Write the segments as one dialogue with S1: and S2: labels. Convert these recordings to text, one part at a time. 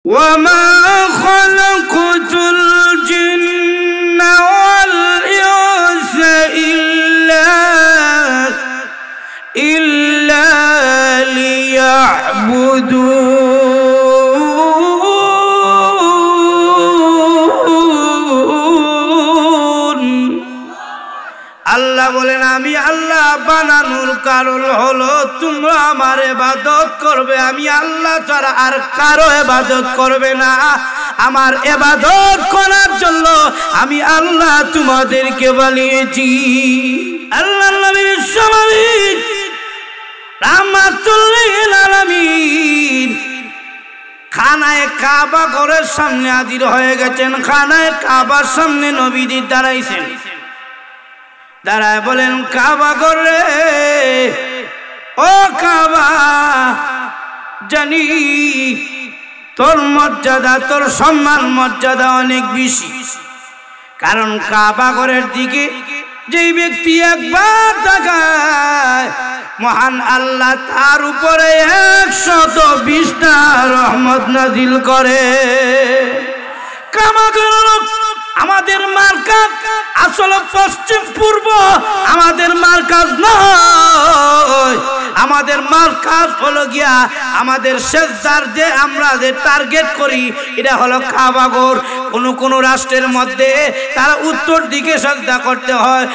S1: وما خلقت الجن والإنس إلا ليعبدون আল্লাহ বলেন আমি আল্লাহ বানানোর কারণ হলো তোমরা আমার ইবাদত করবে। আমি আল্লাহ ছাড়া আর কারো ইবাদত করবে না। আমার ইবাদত করার জন্য আমি আল্লাহ তোমাদেরকে বানিয়েছি। আল্লাহর নবী বিশ্বনবী রাহমাতুল লিল আলামিন খানায়ে কাবা ঘরের সামনে হাজির হয়ে গেছেন। খানায়ে কাবার সামনে নবীজি দাঁড়াইছেন। দাঁড়ায় বলেন কাবা ঘরে, ও কাবা, জানি তোর মর্যাদা, তোর সম্মান মর্যাদা অনেক বেশি। কারণ কাবা ঘরের দিকে যেই ব্যক্তি একবার তাকায় মহান আল্লাহ তার উপরে 120টা রহমত নাজিল করে। কাবা ঘর আমাদের মার্কাজ আসলে পশ্চিম পূর্ব, আমাদের মার্কাজ নয়। আমাদের মার্কাজ হলো গিয়া আমাদের সেজদার যে আমরা যে টার্গেট করি এটা হলো কাবা ঘর। কোন রাষ্ট্রের মধ্যে তারা উত্তর দিকে সেজদা করতে হয়,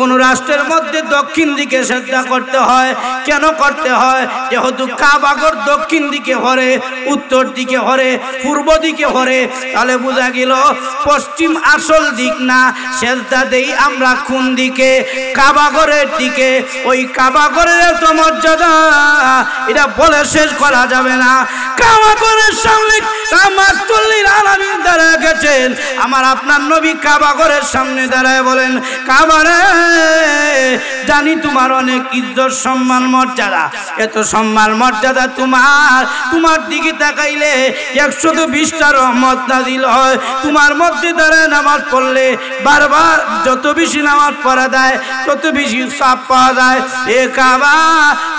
S1: কোন রাষ্ট্রের মধ্যে দক্ষিণ দিকে সেজদা করতে হয়। কেন করতে হয়? যেহেতু কাবা ঘর দক্ষিণ দিকে হরে, উত্তর দিকে হরে, পূর্ব দিকে হরে, তাহলে বোঝা গেল পশ্চিম আসল দিক না। সেজদা দেই আমরা কোন দিকে? কাবা ঘরের দিকে। ওই কাবা ঘরের এত মর্যাদা এটা বলে শেষ করা যাবে না। কাবা ঘরের সামনে রাহমাতুল লিল আলামিন দাঁড়ায় গেছেন। আমার আপনার নবী কাবা ঘরের সামনে দাঁড়ায় বলেন, কাবা রে, জানি তোমার অনেক ইজ্জত সম্মান মর্যাদা। এত সম্মান মর্যাদা তোমার দিকে তাকাইলে 120টা রহমত নাজিল হয়। তোমার মধ্যে দাঁড়ায় নামাজ পড়লে বারবার যত বেশি নামাজ পড়া যায় তত বেশি সওয়াব পাওয়া যায়। এ কাবা,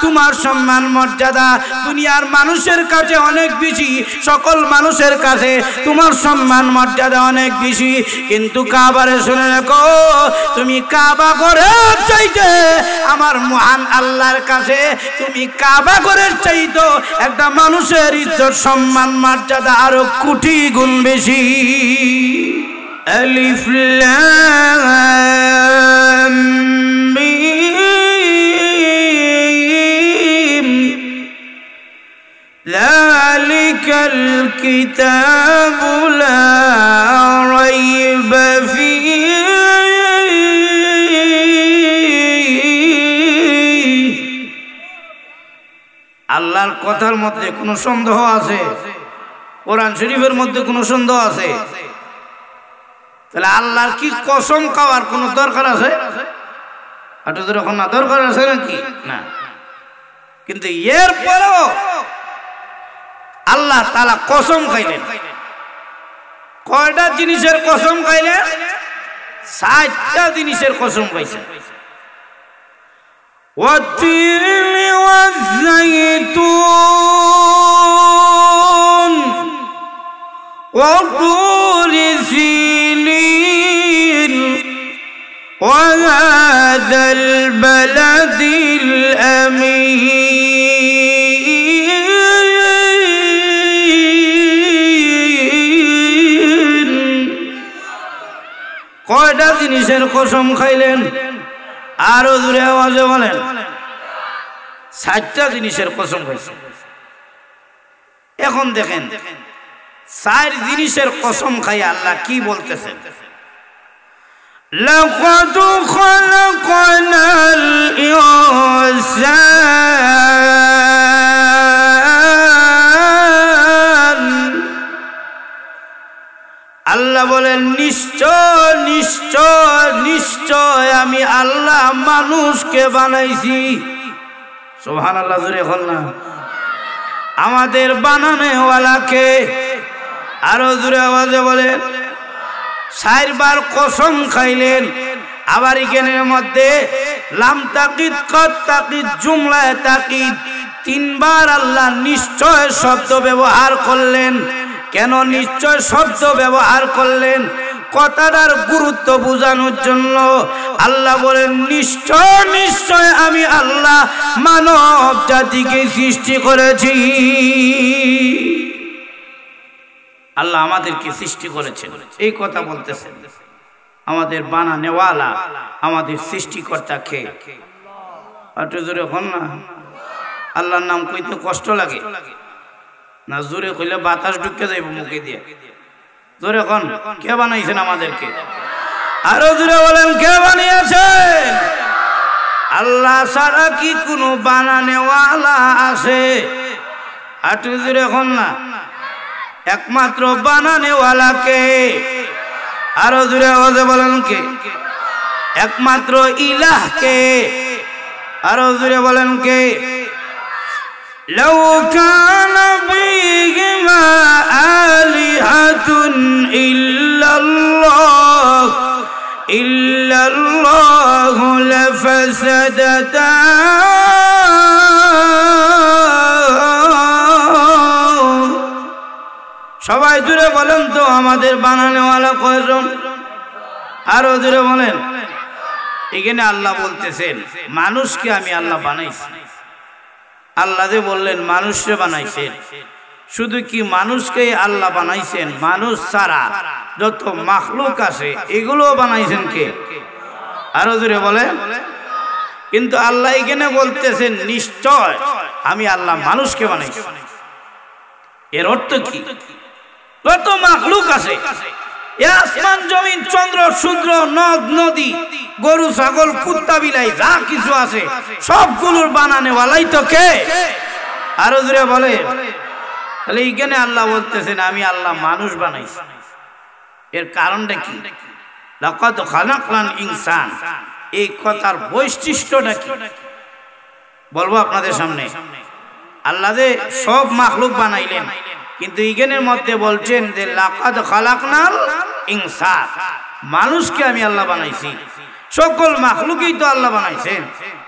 S1: তোমার সম্মান মর্যাদা দুনিয়ার মানুষের কাছে অনেক বেশি, সকল মানুষের কাছে তোমার সম্মান মর্যাদা অনেক বেশি। কিন্তু কাবারে শুনে রাখো, তুমি কাবা ঘরের চাইতে আমার মহান আল্লাহর কাছে তুমি কাবা ঘরের চাইতো একটা মানুষের ইজ্জত সম্মান মর্যাদা আরো কোটি গুণ বেশি। আলিফ লাম মিম যালিকাল কিতাবু লা রাইবা ফীহি আল্লাহর কথার মধ্যে কোনো সন্দেহ আছে? কোরআন শরীফের মধ্যে কোনো সন্দেহ আছে? তাহলে আল্লাহর কি কসম খাওয়ার কোনো দরকার আছে? আটো তো এখন না দরকার আছে নাকি? না। কিন্তু এরপরেও আল্লাহ তাআলা কসম খাইলেন। কয়টা জিনিসের কসম খাইলেন? 60টা জিনিসের কসম খাইছেন। والتين والزيتون وطور سينين وهذا البلد الأمين কয়টা জিনিসের কসম খাইলেন? আরো জোরে আওয়াজে বলেন। 60টা জিনিসের কসম খাইছেন। এখন দেখেন 4 জিনিসের কসম খাই আল্লাহ কি বলতেছেন। লাকাদ খালাকনাল ইনসান, আল্লাহ বলেন নিশ্চয় নিশ্চয় নিশ্চয় আমি আল্লাহ মানুষকে বানাইছি। সুবহানাল্লাহ, জোরে বল না। আমাদের বানানোওয়ালাকে আরো জোরে আওয়াজে বলেন। 4 বার কসম খাইলেন। আবার এখানের মধ্যে লাম তাকিদ, কদ তাকিদ, জুমলায়ে তাকিদ 3 বার আল্লাহ নিশ্চয় শব্দ ব্যবহার করলেন। কেন নিশ্চয় শব্দ ব্যবহার করলেন কথাটার গুরুত্ব বোঝানোর জন্য। আল্লাহ বলেন নিশ্চয় নিশ্চয় আমি আল্লাহ মানব জাতিকে সৃষ্টি করেছি। আল্লাহ আমাদেরকে সৃষ্টি করেছেন, এই কথা বলতেছেন। আমাদের বানানেওয়ালা, আমাদের সৃষ্টিকর্তা কে? একটু জোরে হন না। আল্লাহর নাম কইতে কষ্ট লাগে না? জোরে কইলে বাতাস ঢুকে যাইব মুখে দিয়ে। জোরে হন, কে বানাইছেন আমাদেরকে? আরো জোরে বলেন, কে বানিয়েছেন? আল্লাহ ছাড়া কি কোনো বানানেওয়ালা আছে? একটু জোরে হন না। একমাত্র বানানেওয়ালা কে? আরো জোরে আওয়াজে বলেন কে? একমাত্র ইলাহ কে? আরো জোরে বলেন কে? লাউ কানা ফীহিমা আলিহাতুন ইল্লাল্লাহু লাফাসাদাতা। সবাই জুড়ে বলেন তো আমাদের বানানেওয়ালা কয়জন? আরো জুড়ে বলেন। এখানে আল্লাহ বলতেছেন মানুষকে আমি আল্লাহ বানাইছি। আল্লাহ যে বললেন মানুষকে বানাইছেন, শুধু কি মানুষকে আল্লাহ বানাইছেন? মানুষ ছাড়া যত মাখলুক আছে এগুলো বানাইছেন কে? আরো জুড়ে বলেন। কিন্তু আল্লাহ এখানে বলতেছেন নিশ্চয় আমি আল্লাহ মানুষকে বানাইছি। এর অর্থ কি? যত মাখলুক আছে, আসমান জমিন চন্দ্র সূর্য নদ নদী গরু ছাগল কুত্তা বিলাই যা কিছু আছে সবগুলোর বানানেওয়ালাই তো কে? আরো জোরে বলে। তাহলে এখানে আল্লাহ বলতেছেন আমি আল্লাহ মানুষ বানাইছি। এর কারণটা কি? লাকাদ খালাকনাল ইনসান, এই কথার বৈশিষ্ট্যটা কি বলবো আপনাদের সামনে। আল্লাহ যে সব মাখলুক বানাইলেন, কিন্তু ইগেনের মধ্যে বলছেন যে লাকাদ খালাকনাল ইনসান, মানুষকে আমি আল্লাহ বানাইছি। সকল মাখলুকই তো আল্লাহ বানাইছেন,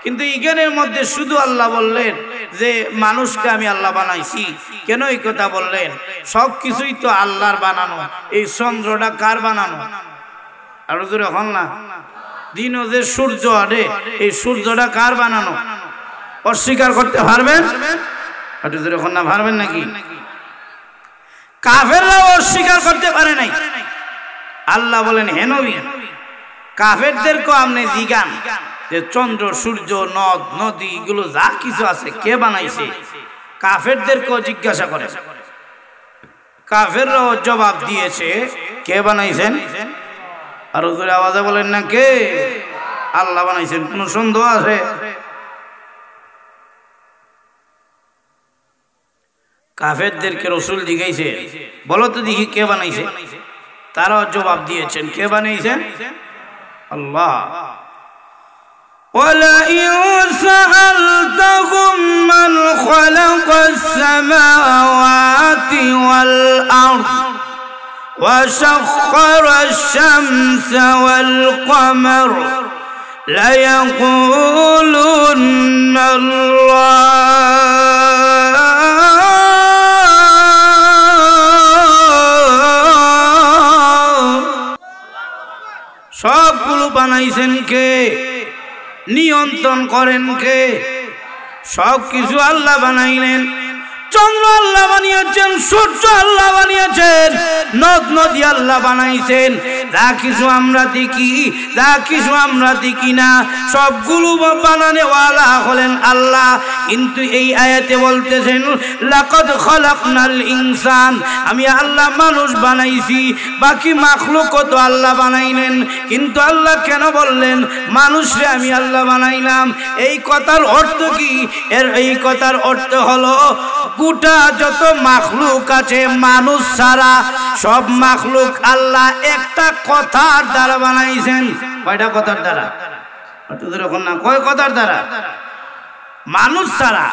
S1: কিন্তু ইগেনের মধ্যে শুধু আল্লাহ বললেন যে মানুষকে আমি আল্লাহ বানাইছি। কেন এই কথা বললেন? সব কিছুই তো আল্লাহর বানানো। এই চন্দ্রটা কার বানানো? আর জোরে হন না। দিনও যে সূর্য আড়ে, এই সূর্যটা কার বানানো? অস্বীকার করতে পারবেন? একটু জোরে হন না, পারবেন নাকি? কাফেররাও অস্বীকার করতে পারে নাই। আল্লাহ বলেন হে নবী, কাফেরদেরকে আপনি জিজ্ঞান যে চন্দ্র সূর্য নদ নদী এগুলো যা কিছু আছে কে বানাইছে? কাফেরদেরকেও জিজ্ঞাসা করে। কাফেররাও জবাব দিয়েছে কে বানাইছেন? আর জোরে আওয়াজে বলেন না কে? আল্লাহ বানাইছেন। কোনো সন্দেহ আছে? কাফেরদেরকে রাসূল জিজ্ঞাসা বলো তো দেখি কে বানাইছে? তারাও জবাব দিয়েছেন কে বানাইছেন? আল্লাহ। وَلَئِن سَأَلْتَهُم مَّنْ خَلَقَ السَّمَاوَاتِ وَالْأَرْضَ وَسَخَّرَ الشَّمْسَ وَالْقَمَرَ لَيَقُولُنَّ اللَّهُ। সবগুলো বানাইছেন কে? নিয়ন্ত্রণ করেন কে? সব কিছু আল্লাহ বানাইলেন। চন্দ্র আল্লাহ বানিয়েছেন, সূর্য আল্লাহ বানিয়েছেন, নদ নদী আল্লাহ বানাইছেন। যা কিছু আমরা দেখি, যা কিছু আমরা দেখি না, সবগুলো বানানেওয়ালা হলেন আল্লাহ। কিন্তু এই আয়াতে বলতেছেন লাকাদ খালাকনাল ইনসান, আমি আল্লাহ মানুষ বানাইছি। বাকি মাখলুকও তো আল্লাহ বানাইলেন, কিন্তু আল্লাহ কেন বললেন মানুষরে আমি আল্লাহ বানাইলাম? এই কথার অর্থ কি? এই কথার অর্থ হলো গোটা যত মাখলুক আছে মানুষ ছাড়া সব মাখলুক আল্লাহ একটা কথার দ্বারা বানাইছেন। কয়টা কথার দ্বারা? কয় কথার দ্বারা? মানুষ ছাড়া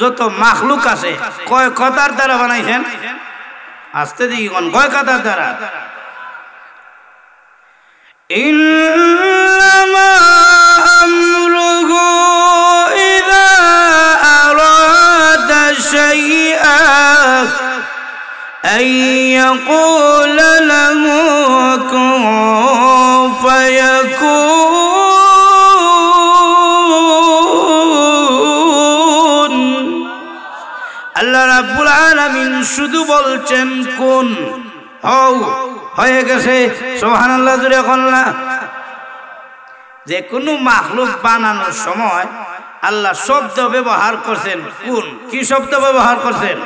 S1: যত মাখলুক আছে কয় কথার দ্বারা বানাইছেন? আসতে দেখি কোন কয় কথার দ্বারা? ইন্নামা আমরুহু ইযা আরাদা শাইআন আন يقول له كن فيكون আল্লাহ রাব্বুল আলামিন শুধু বলছেন কোন হও হয়ে গেছে সুবহানাল্লাহ জোরে বলনা যে কোনো মাখলুক বানানোর সময় আল্লাহ শব্দ ব্যবহার করছেন কোন কি শব্দ ব্যবহার করছেন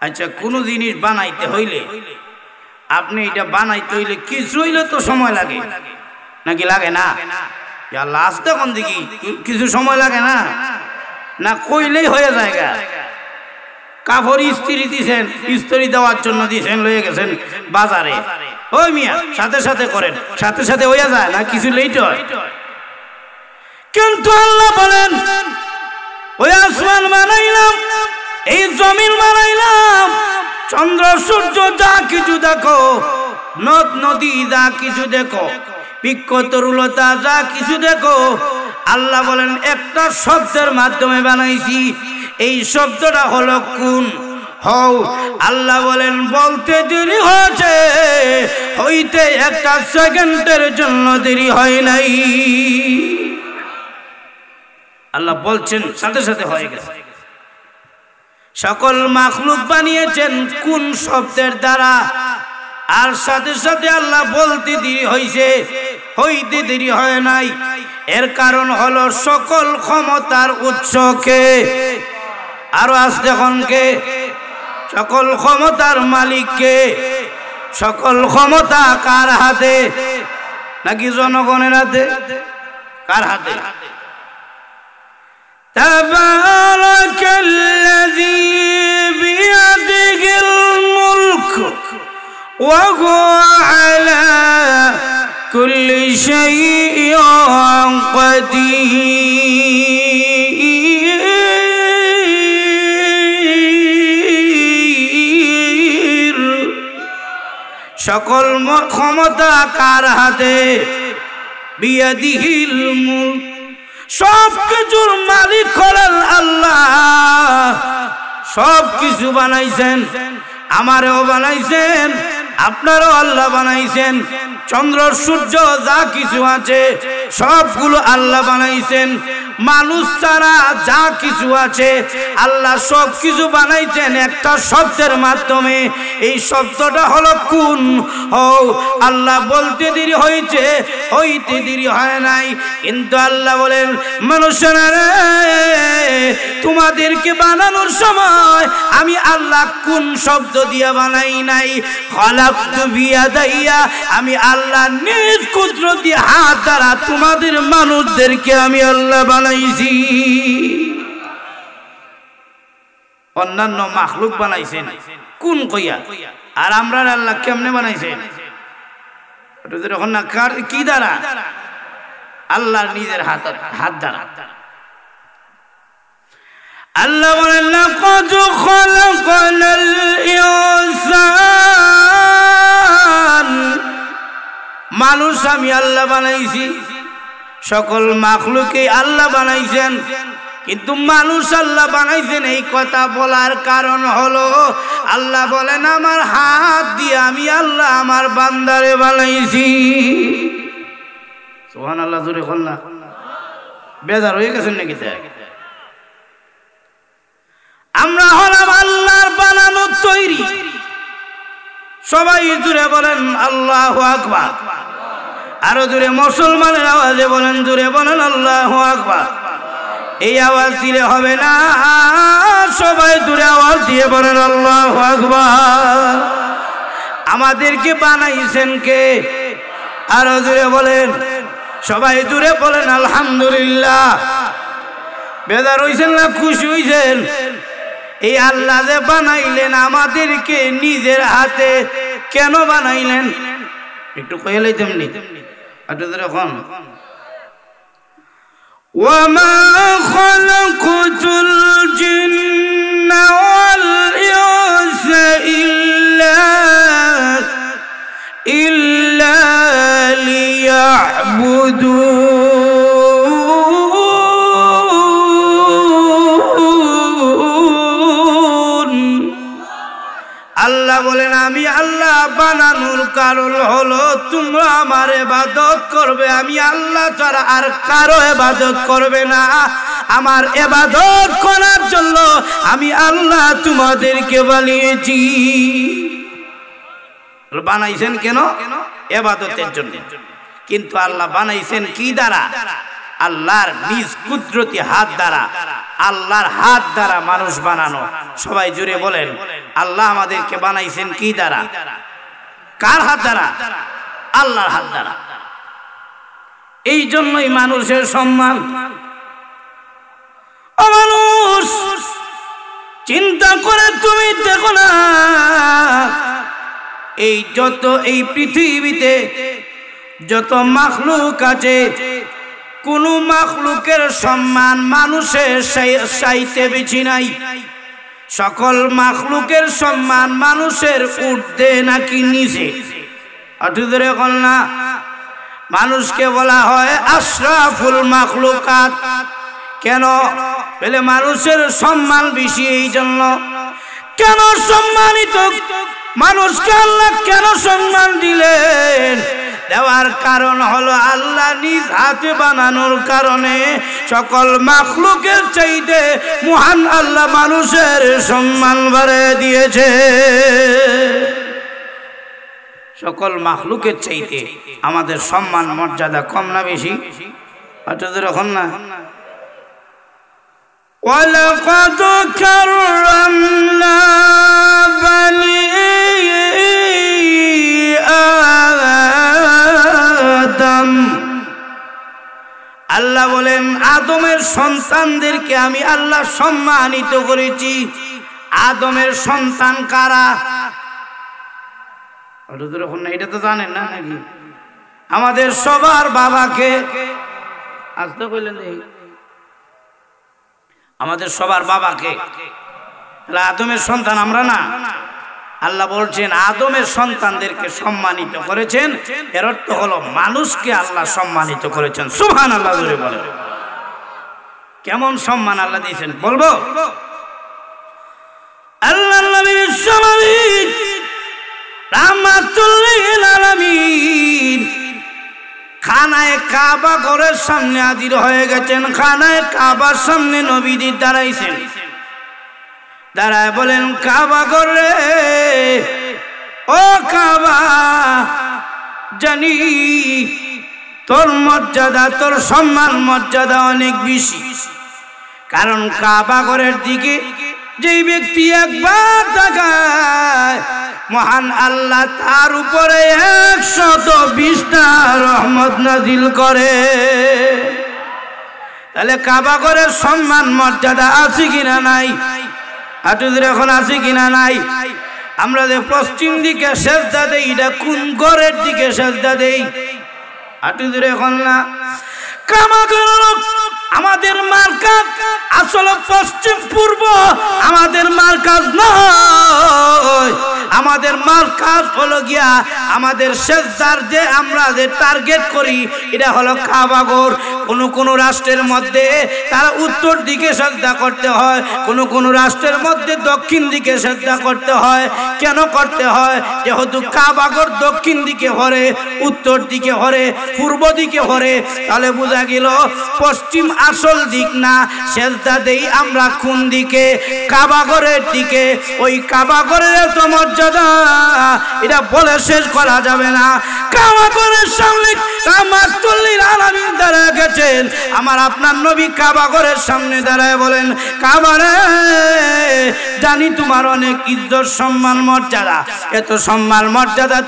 S1: আচ্ছা কোন জিনিস বানাইতে হইলে আপনি এটা বানাইতে হইলে কিছু হইলে তো সময় লাগে নাকি লাগে না আল্লাহ আসতে কোন দিকে কিছু সময় লাগে না না কইলেই হয়ে যায় কাপড় ইস্ত্রি দিছেন ইস্ত্রি দেওয়ার জন্য দিছেন লয়ে গেছেন বাজারে ওই মিয়া সাথে সাথে করেন সাথে সাথে হয়ে যায় না কিছু লেট হয় কিন্তু আল্লাহ বলেন ওই আসমান বানাইলাম এই জমিন বানাইলাম চন্দ্র সূর্য যা কিছু দেখো নদ নদী যা কিছু দেখো বৃক্ষ তরুলতা যা কিছু দেখো আল্লাহ বলেন একটা শব্দের মাধ্যমে বানাইছি এই শব্দটা হলো কোন হও আল্লাহ বলেন বলতে দেরি হয়েছে হইতে একটা সেকেন্ডের জন্য দেরি হয় নাই আল্লাহ বলছেন সাথে সাথে হয়ে গেছে সকল মাখলুক বানিয়েছেন কোন শব্দের দ্বারা আর সাথে সাথে আল্লাহ বলতে দেরি হইছে হইতে দেরি হয় নাই এর কারণ হলো সকল ক্ষমতার উৎসকে আরো আস্তে কোনকে সকল ক্ষমতার মালিককে সকল ক্ষমতা কার হাতে নাকি জনগণের হাতে কার হাতে তাবারাকাল্লাযী বিয়াদিহিল মুলক ওয়া হুয়া আলা কুল্লি শাইইন কাদির সকল ক্ষমতা কার হাতে বিয়াদিহিল মুলক সব কিছুর মালিক হলেন আল্লাহ সব কিছু বানাইছেন আমারও বানাইছেন আপনারও আল্লাহ বানাইছেন চন্দ্র সূর্য যা কিছু আছে সবগুলো আল্লাহ বানাইছেন মানুষ ছাড়া যা কিছু আছে আল্লাহ সব কিছু বানাইছেন একটা শব্দের মাধ্যমে এই শব্দটা হলো কোন হও আল্লাহ বলতে দেরি হয়েছে হইতে দেরি হয় নাই কিন্তু আল্লাহ বলেন মানুষেরা রে তোমাদেরকে বানানোর সময় আমি আল্লাহ কোন শব্দ দিয়া বানাই নাই খলাকতু বিয়াদাইয়া আমি আল্লাহ নিজ কুদরত দিয়ে হাত দ্বারা তোমাদের মানুষদেরকে আমি আল্লাহ বানাইছি অন্যান্য মাখলুক বানাইছেন কোন কইয়া আর আমরা আল্লাহ কেমনে বানাইছেন কি দ্বারা আল্লাহর নিজের হাত দ্বারা আল্লাহ বলেন লাকাদ খালাকানাল ইনসান মানুষ আমি আল্লাহ বানাইছি সকল মাখলুকই আল্লাহ বানাইছেন কিন্তু মানুষ আল্লাহ বানাইছেন এই কথা বলার কারণ হলো আল্লাহ বলেন আমার হাত দিয়ে আমি আল্লাহ আমার বান্দারে বানাইছি সুবহানাল্লাহ জোরে বল না বেজার হয়ে গেছেন নাকি আমরা হলাম আল্লাহর বানানো তৈরি সবাই জোরে বলেন আল্লাহু আকবার আরো জোরে মুসলমানের আওয়াজে বলেন জোরে বলেন আল্লাহু আকবার এই আওয়াজ দিলে হবে না সবাই জোরে আওয়াজ দিয়ে বলেন আল্লাহু আকবার আমাদেরকে বানাইছেন কে আরো জোরে বলেন সবাই জোরে বলেন আলহামদুলিল্লাহ বেজার হইছেন না খুশি হইছেন এই আল্লাহ যে বানাইলেন আমাদেরকে নিজের হাতে কেন বানাইলেন একটু কইলে লইতেমনি একটু ধরে কোন ওয়ামা খালাকুতুল জিন্না ওয়াল ইনসা ইল্লা লিয়াবুদুন আল্লাহ বলেন আমি আল্লাহ বানানোর কারণ হলো তোমরা আমার ইবাদত করবে, আমি আল্লাহ ছাড়া আর কারো ইবাদত করবে না। আমার ইবাদত করার জন্য আমি আল্লাহ তোমাদেরকে বানিয়েছি। বানাইছেন কেন? ইবাদতের জন্য। কিন্তু আল্লাহ বানাইছেন কি দ্বারা? আল্লাহর নিজ কুদরতি হাত দ্বারা। আল্লাহর হাত দ্বারা মানুষ বানানো। সবাই জুড়ে বলেন, আল্লাহ আমাদেরকে বানাইছেন কি দ্বারা? কার হাত দ্বারা? আল্লাহর হাত দ্বারা। এই জন্যই মানুষের সম্মান। মানুষ চিন্তা করে তুমি দেখো না, এই যত এই পৃথিবীতে যত মাখলুক আছে, কোন মাখলুকের সম্মান মানুষের চাইতে বেশি নাই। সকল মাখলুকের সম্মান মানুষের ঊর্ধ্বে নাকি নিচে? অথচ না, মানুষকে বলা হয় আশরাফুল মাখলুকাত। কেন বলে? মানুষের সম্মান বেশি। এই জন্য কেন সম্মানিত মানুষকে আল্লাহ কেন সম্মান দিলেন? দেওয়ার কারণ হলো আল্লাহ নিজ হাতে বানানোর কারণে সকল মাখলুকের চাইতে মহান আল্লাহ মানুষের সম্মান বাড়িয়ে দিয়েছে। সকল মাখলুকের চাইতে আমাদের সম্মান মর্যাদা কম না বেশি? অথচ এখন না, ওয়ালাকাদ কাররামনা বানি আদম। আল্লাহ বলেন আদমের সন্তানদেরকে আমি আল্লাহ সম্মানিত করেছি। আদমের সন্তান কারা? এটা তো জানেন না নাকি? আমাদের সবার বাবাকে আসতে কইলেন, আমাদের সবার বাবাকে আদমের সন্তান আমরা না? আল্লাহ বলছেন আদমের সন্তানদেরকে সম্মানিত করেছেন। এর অর্থ হলো মানুষকে আল্লাহ সম্মানিত করেছেন। সুবহানাল্লাহ জোরে বলেন। কেমন সম্মান আল্লাহ দিয়েছেন বলবো? আল্লাহ নবী বিশ্বনবী রাহমাতুল লিল আলামিন খানায়ে কাবা ঘরের সামনে হাজির হয়ে গেছেন। খানায়ে কাবার সামনে নবীজি দাঁড়াইছেন। দাঁড়ায় বলেন, কাবা ঘরে, ও কাবা, জানি তোর মর্যাদা, তোর সম্মান মর্যাদা অনেক বেশি। কারণ কাবা ঘরের দিকে যেই ব্যক্তি একবার তাকায়, মহান আল্লাহ তার উপরে 120টা রহমত নাজিল করে। তাহলে কাবা ঘরের সম্মান মর্যাদা আছে কিনা নাই? আটুদের এখন আছে কিনা নাই? আমরা যে পশ্চিম দিকে সেজদা দেই, এটা কোন ঘরের দিকে সেজদা দেই? আটুদের এখন না। কাবা ঘর আমাদের মার্কাজ, আসলে পশ্চিম পূর্ব আমাদের মার্কাজ নয়। আমাদের মার্কাজ হলো গিয়া আমাদের সেজদার যে আমরা যে টার্গেট করি, এটা হলো কাবা ঘর। কোন রাষ্ট্রের মধ্যে তারা উত্তর দিকে সেজদা করতে হয়, কোন রাষ্ট্রের মধ্যে দক্ষিণ দিকে সেজদা করতে হয়। কেন করতে হয়? যেহেতু কাবা ঘর দক্ষিণ দিকে হরে, উত্তর দিকে হরে, পূর্ব দিকে হরে, তাহলে বোঝা গেল পশ্চিম আসল দিক না। সেজদা দেই আমরা কোন দিকে? কাবা ঘরের দিকে। ওই কাবা ঘরের এত মর্যাদা, এটা বলে শেষ করা যাবে না। কাবা ঘরের সামনে রাহমাতুল লিল আলামিন দাঁড়ায় গেছেন। আমার আপনার নবী কাবা ঘরের সামনে দাঁড়ায় বলেন, কাবা রে, জানি তোমার অনেক ইজ্জত সম্মান মর্যাদা। এত সম্মান মর্যাদা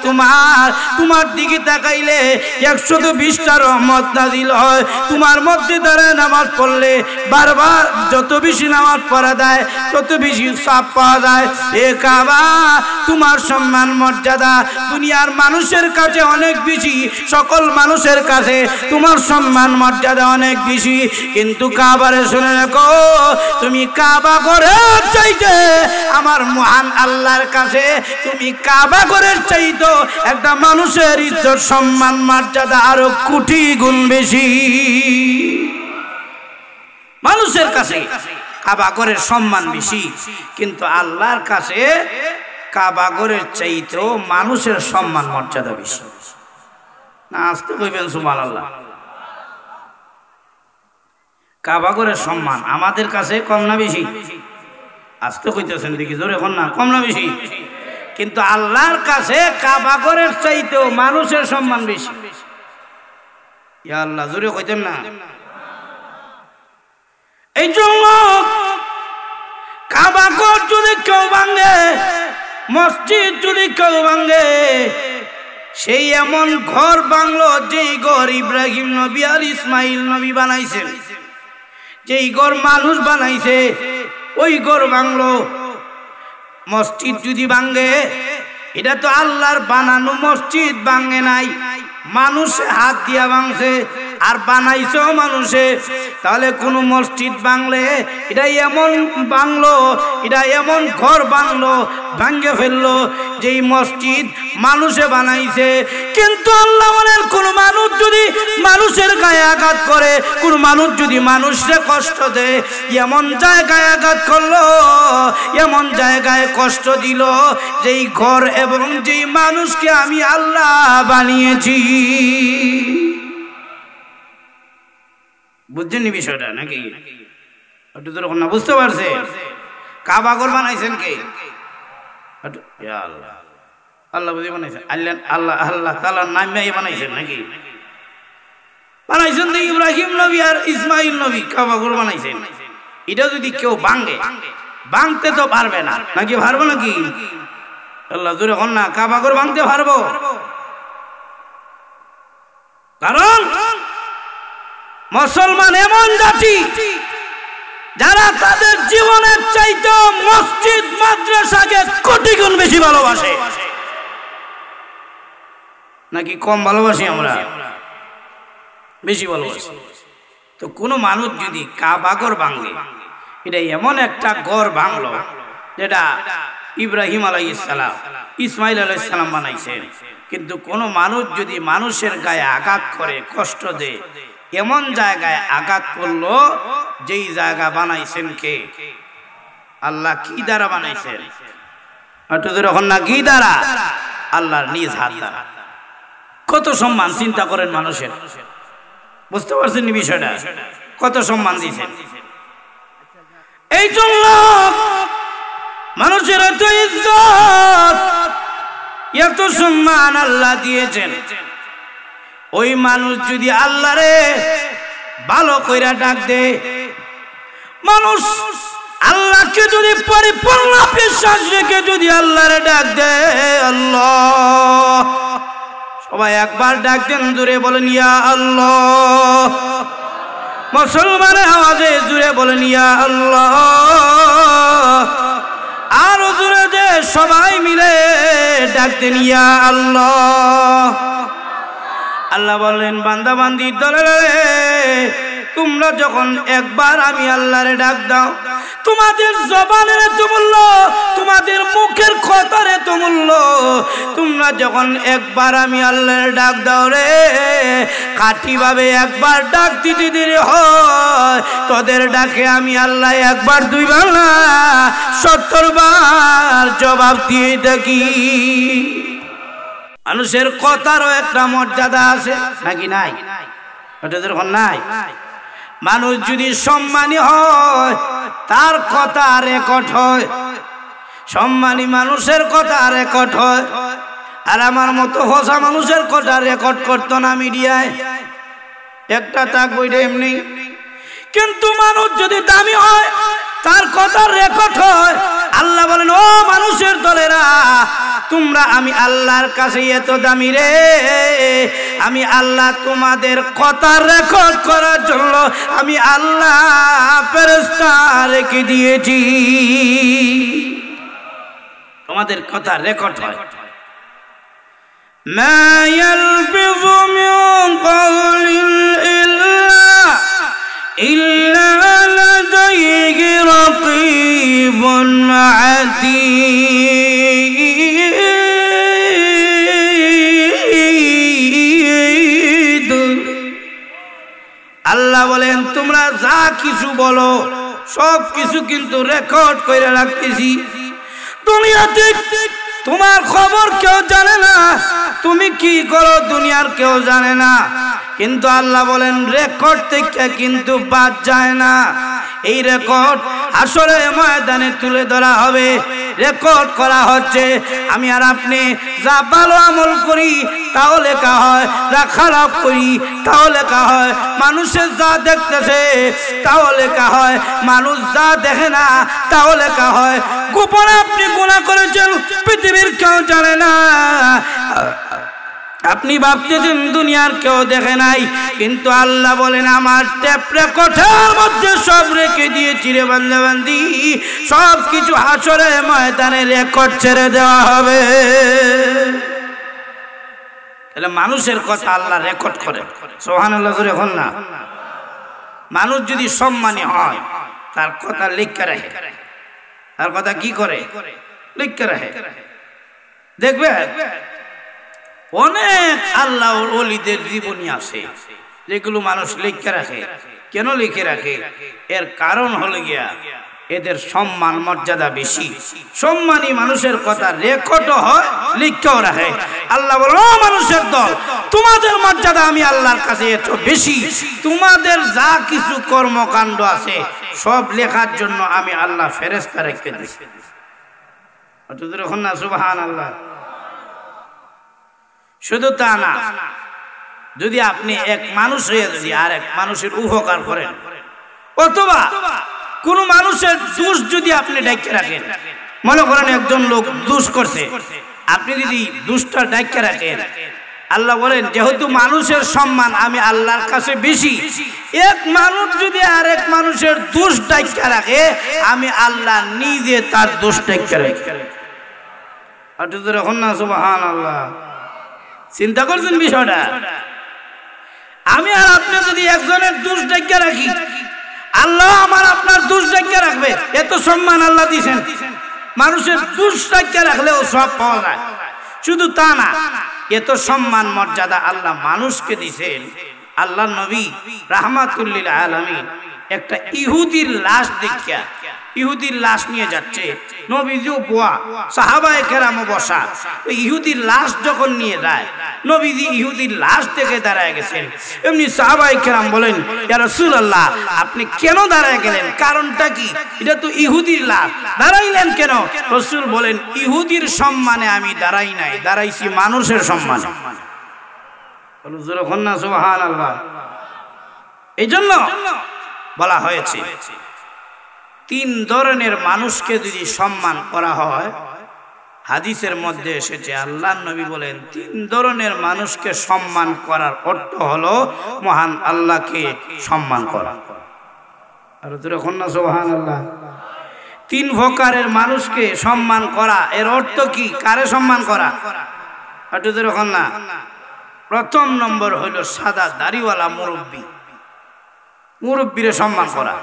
S1: তোমার দিকে তাকাইলে 120টা রহমত নাজিল হয়। তোমার মধ্যে দাঁড়ায় নামাজ পড়লে বারবার যত বেশি নামাজ পড়া যায় তত বেশি সওয়াব পাওয়া যায়। এ কাবা, তোমার সম্মান মর্যাদা দুনিয়ার মানুষের কাছে অনেক বেশি, সকল মানুষের কাছে তোমার সম্মান মর্যাদা অনেক বেশি। কিন্তু কাবারে শুনে রাখো, তুমি কাবা ঘরের চাইতে আমার মহান আল্লাহর কাছে তুমি কাবা ঘরের চাইতে একটা মানুষের ইজ্জত সম্মান মর্যাদা আরো কোটি গুণ বেশি। মানুষের কাছে কাবা ঘরের সম্মান বেশি, কিন্তু আল্লাহর কাছে কাবা ঘরের চাইতেও মানুষের সম্মান মর্যাদা বেশি। না আসতে কইবেন সুবহানাল্লাহ। কাবা ঘরের সম্মান আমাদের কাছে কম না বেশি? আসতে কইতেছেন দেখি জোরে এখন না, কম না বেশি? কিন্তু আল্লাহর কাছে কাবা ঘরের চাইতেও মানুষের সম্মান বেশি। ইয়া আল্লাহ জোরে কইতেন না। এই জন্য কাবা ঘর যদি কেউ ভাঙে, মসজিদ যদি কেউ ভাঙে, সেই এমন ঘর ভাঙলো যেই ঘর ইব্রাহিম নবী আর ইসমাইল নবী বানাইছেন, যেই ঘর মানুষ বানাইছে ওই ঘর ভাঙলো। মসজিদ যদি ভাঙে, এটা তো আল্লাহর বানানো মসজিদ ভাঙে নাই, মানুষে হাত দিয়া ভাঙছে আর বানাইছেও মানুষে। তাহলে কোন মসজিদ ভাঙলে এটা এমন ভাঙলো, এটা এমন ঘর ভাঙলো, ভাঙ্গে ফেললো যেই মসজিদ মানুষে বানাইছে। কিন্তু আল্লাহ বলেন কোন মানুষ যদি মানুষের গায়ে আঘাত করে, কোন মানুষ যদি মানুষকে কষ্ট দেয়, এমন জায়গায় আঘাত করলো, এমন জায়গায় কষ্ট দিল যেই ঘর এবং যেই মানুষকে আমি আল্লাহ বানিয়েছি। বুঝছেন বিষয়টা নাকি? একটু তো না বুঝতে পারছে? কাবা ঘর বানাইছেন কে? আল্লাহ, আল্লাহ বুঝে বানাইছেন। আল্লাহ আল্লাহ তাআলার নামে বানাইছেন নাকি? বানাইছেন তো ইব্রাহিম নবী আর ইসমাইল নবী কাবা ঘর বানাইছেন। এটা যদি কেউ ভাঙে, ভাঙতে তো পারবে না নাকি? পারবো নাকি? আল্লাহ জোরে হন না, কাবা ঘর ভাঙতে পারবো? কারণ মুসলমান এমন জাতি যারা তাদের জীবনের চাইতে মসজিদ মাদ্রাসাকে কোটি গুণ বেশি ভালোবাসে। নাকি কম ভালোবাসি আমরা? বেশি ভালোবাসি। তো কোন মানুষ যদি কাবা ঘর ভাঙে, এটা এমন একটা ঘর ভাঙলো যেটা ইব্রাহিম আলাইহিস সালাম ইসমাইল আলাইহিস সালাম বানাইছেন। কিন্তু কোন মানুষ যদি মানুষের গায়ে আঘাত করে, কষ্ট দেয়, এমন জায়গায় আঘাত করলো যেই জায়গা বানাইছেন কে? আল্লাহ। কি দ্বারা বানাইছেন? না কি দ্বারা? আল্লাহর নিজ হাত দ্বারা। কত সম্মান চিন্তা করেন মানুষের। বুঝতে পারছেন বিষয়টা? কত সম্মান দিয়েছেন। এই জন্য মানুষের এত ইজ্জত, এত সম্মান আল্লাহ দিয়েছেন। ওই মানুষ যদি আল্লাহরে ভালো কইরা ডাক দে, মানুষ আল্লাহকে যদি পরিপূর্ণ বিশ্বাস রেখে যদি আল্লাহরে ডাক দে, আল্লাহ, সবাই একবার ডাক দেন, জুড়ে বলেন ইয়া আল্লাহ। মুসলমানের আওয়াজে জুড়ে বলেন ইয়া আল্লাহ। আরো জুড়ে দে, সবাই মিলে ডাক দেন ইয়া আল্লাহ। আল্লাহ বললেন বান্দা বান্দি দলে, তোমরা যখন একবার আমি আল্লাহরে ডাক দাও, তোমাদের জবানের এত মূল্য, তোমাদের মুখের কথার এত মূল্য। তোমরা যখন একবার আমি আল্লাহরে ডাক দাও রে, খাঁটি ভাবে একবার ডাক দিতে দেরি হয়, তোদের ডাকে আমি আল্লাহ একবার দুইবার না 70 বার জবাব দিয়ে থাকি। মানুষের কথারও একটা মর্যাদা আছে নাকি নাই? নাই? মানুষ যদি সম্মানী হয়, তার কথা রেকর্ড হয়, সম্মানী মানুষের কথা রেকর্ড হয়। আর আমার মতো হোসা মানুষের কথা রেকর্ড করতো না মিডিয়ায়, একটা তাক বইটা এমনি। কিন্তু মানুষ যদি দামি হয়, তার কথা রেকর্ড হয়। আল্লাহ বলেন ও মানুষের দলেরা, তোমরা আমি আল্লাহর কাছে এত দামি রে, আমি আল্লাহ তোমাদের কথা রেকর্ড করার জন্য আমি আল্লাহ ফেরেশতা রেখে দিয়েছি। তোমাদের কথা রেকর্ড হয়। মা ইয়ালফিযু মিন কওলিন ইল্লা লাদাইহি রাকীবুন আতীদ। আল্লাহ বলেন তোমরা যা কিছু বলো সব কিছু কিন্তু রেকর্ড করে রাখতেছি। দুনিয়াতে তোমার খবর কেউ জানে না, তুমি কি করো দুনিয়ার কেউ জানে না। কিন্তু আল্লাহ বলেন রেকর্ড থেকে কিন্তু বাদ যায় না। এই রেকর্ড আসলে ময়দানে তুলে ধরা হবে, রেকর্ড করা হচ্ছে। আমি আর আপনি যা ভালো আমল করি তাও লেখা হয়, যা খারাপ করি তাও লেখা হয়, মানুষের যা দেখতেছে তাও লেখা হয়, মানুষ যা দেখে না তাও লেখা হয়। গোপনে আপনি গুনাহ করেছেন, পৃথিবীর কেউ জানে না। আপনি ভাবতেছেন দুনিয়ার কেউ দেখে নাই, কিন্তু আল্লাহ বলেন আমার টেপ রেকর্ডের মধ্যে সব রেখে দিয়েছি রে বান্দাবান্দি। সব কিছু হাসরের ময়দানে রেকর্ড ছেড়ে দেওয়া হবে। তাহলে মানুষের কথা আল্লাহ রেকর্ড করে। সুবহানাল্লাহ জোরে বল না। মানুষ যদি সম্মানী হয় তার কথা লিখে রাখে, তার কথা কি করে লিখে রাখে। দেখবে অনেক আল্লাহর ওলিদের জীবনী আছে যেগুলো মানুষ লিখে রাখে। কেন লিখে রাখে? এর কারণ হলো গিয়া এদের সম্মান মর্যাদা বেশি। সম্মানী মানুষের কথা রেকর্ডও হয়, লিখেও রাখে। আল্লাহ বলে ও মানুষের দল, তোমাদের মর্যাদা আমি আল্লাহর কাছে এত বেশি, তোমাদের যা কিছু কর্মকাণ্ড আছে সব লেখার জন্য আমি আল্লাহ ফেরেশতা রেখে দিয়েছি। এখন না সুবহানাল্লাহ। শুধু তা না, যদি আপনি এক মানুষ হয়ে যদি আর এক মানুষের উপকার করেন, অথবা কোন মানুষের দোষ যদি আপনি ঢেকে রাখেন, মনে করেন একজন লোক দোষ করছে, আপনি যদি দোষটা ঢেকে রাখেন, আল্লাহ বলেন যেহেতু মানুষের সম্মান আমি আল্লাহর কাছে বেশি, এক মানুষ যদি আর এক মানুষের দোষ ঢেকে রাখে আমি আল্লাহ নিজে তার দোষ ঢেকে রাখি। এখন না সুবহানাল্লাহ। চিন্তা করছেন বিষয়টা? আমি আর আপনি যদি একজনের দোষ ঢেকে রাখি, আল্লাহ আমার আপনার দোষ ঢেকে রাখবে। এত সম্মান আল্লাহ দিয়েছেন, মানুষের দোষ ঢেকে রাখলেও সব পাওয়া যায়। শুধু তা না, এত সম্মান মর্যাদা আল্লাহ মানুষকে দিয়েছেন। আল্লাহ নবী রাহমাতুল লিল আলামিন একটা ইহুদির লাশ দেখিয়া, ইহুদির লাশ নিয়ে যাচ্ছে, নবীজিও বোয়া, সাহাবায়ে কেরামও বসা। ইহুদির লাশ যখন নিয়ে যায়, নবীজি ইহুদির লাশ দেখে দাঁড়ায় গেছেন। এমনি সাহাবায়ে কেরাম বলেন ইয়া রাসূলুল্লাহ আপনি কেন দাঁড়ায় গেলেন, কারণটা কি? এটা তো ইহুদির লাশ, দাঁড়াইলেন কেন? রাসূল বলেন ইহুদির সম্মানে আমি দাঁড়াই নাই, দাঁড়াইছি মানুষের সম্মানে। যখন না সুবহানাল্লাহ। এই জন্য বলা হয়েছে তিন ধরনের মানুষকে যদি সম্মান করা হয়, হাদিসের মধ্যে এসেছে আল্লাহর নবী বলেন তিন ধরনের মানুষকে সম্মান করার অর্থ হলো মহান আল্লাহকে সম্মান করা। আর যখন না সুবহানাল্লাহ। তিন প্রকারের মানুষকে সম্মান করা, এর অর্থ কি? কারে সম্মান করা? একটু যখন না। প্রথম নম্বর হইল সাদা দাড়িওয়ালা মুরব্বী, মুরব্বীরে সম্মান করা।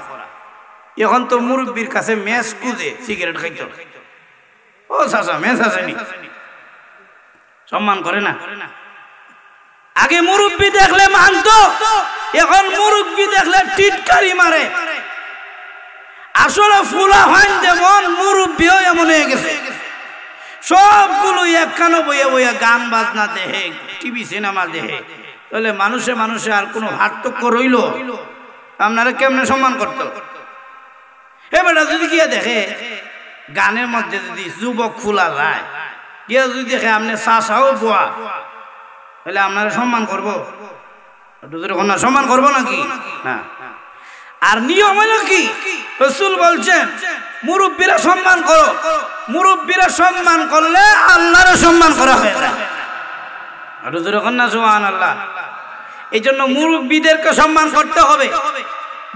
S1: এখন তো মুরব্বীর কাছে মেস খুঁজে সিগারেট খাইত, ও চাচা মেস আসেনি, সম্মান করে না। আগে মুরব্বী দেখলে মানতো, এখন মুরব্বী দেখলে টিটকারি মারে। আসলে ফুলা হয় যেমন মুরব্বীও এমন হয়ে গেছে, সবগুলো একখানো বইয়া বইয়া গান বাজনা দেহে, টিভি সিনেমা দেহে। তাহলে মানুষে মানুষে আর কোনো পার্থক্য রইল? আপনারা কেমনে সম্মান করতো? এবার যদি গিয়ে দেখে গানের মধ্যে যদি যুবক ফুলা যায়, গিয়ে যদি দেখে আপনি চাচাও বোয়া, তাহলে আপনারা সম্মান করবো? সম্মান করবো নাকি? না। আর নিয়ম হলো কি? রাসূল বলছেন মুরব্বীরা সম্মান করো, মুরব্বীরা সম্মান করলে আল্লাহরও সম্মান করা হয়ে যায়। সুবহানাল্লাহ। এই জন্য মুরব্বীদেরকে সম্মান করতে হবে।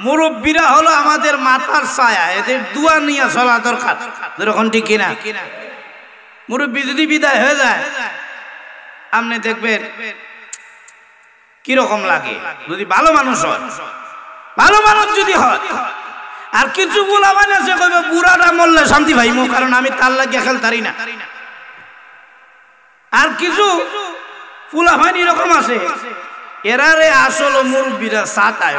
S1: মুরব্বীরা হলো আমাদের মাথার ছায়া, এদের দুয়া নিয়ে চলা দরকার। যেরকম ঠিক কিনা? মুরব্বী যদি বিদায় হয়ে যায় আপনি দেখবেন কিরকম লাগে। যদি ভালো মানুষ হয়, ভালো মানুষ যদি হয়, আর কিছু গুলা আছে কইবে বুড়াটা মরলে শান্তি পাইমু, কারণ আমি তার লাগিয়ে খেলতারি না। আর কিছু ফুলাফান এরকম আছে, এরারে আসল মুরব্বীরা সাতায়।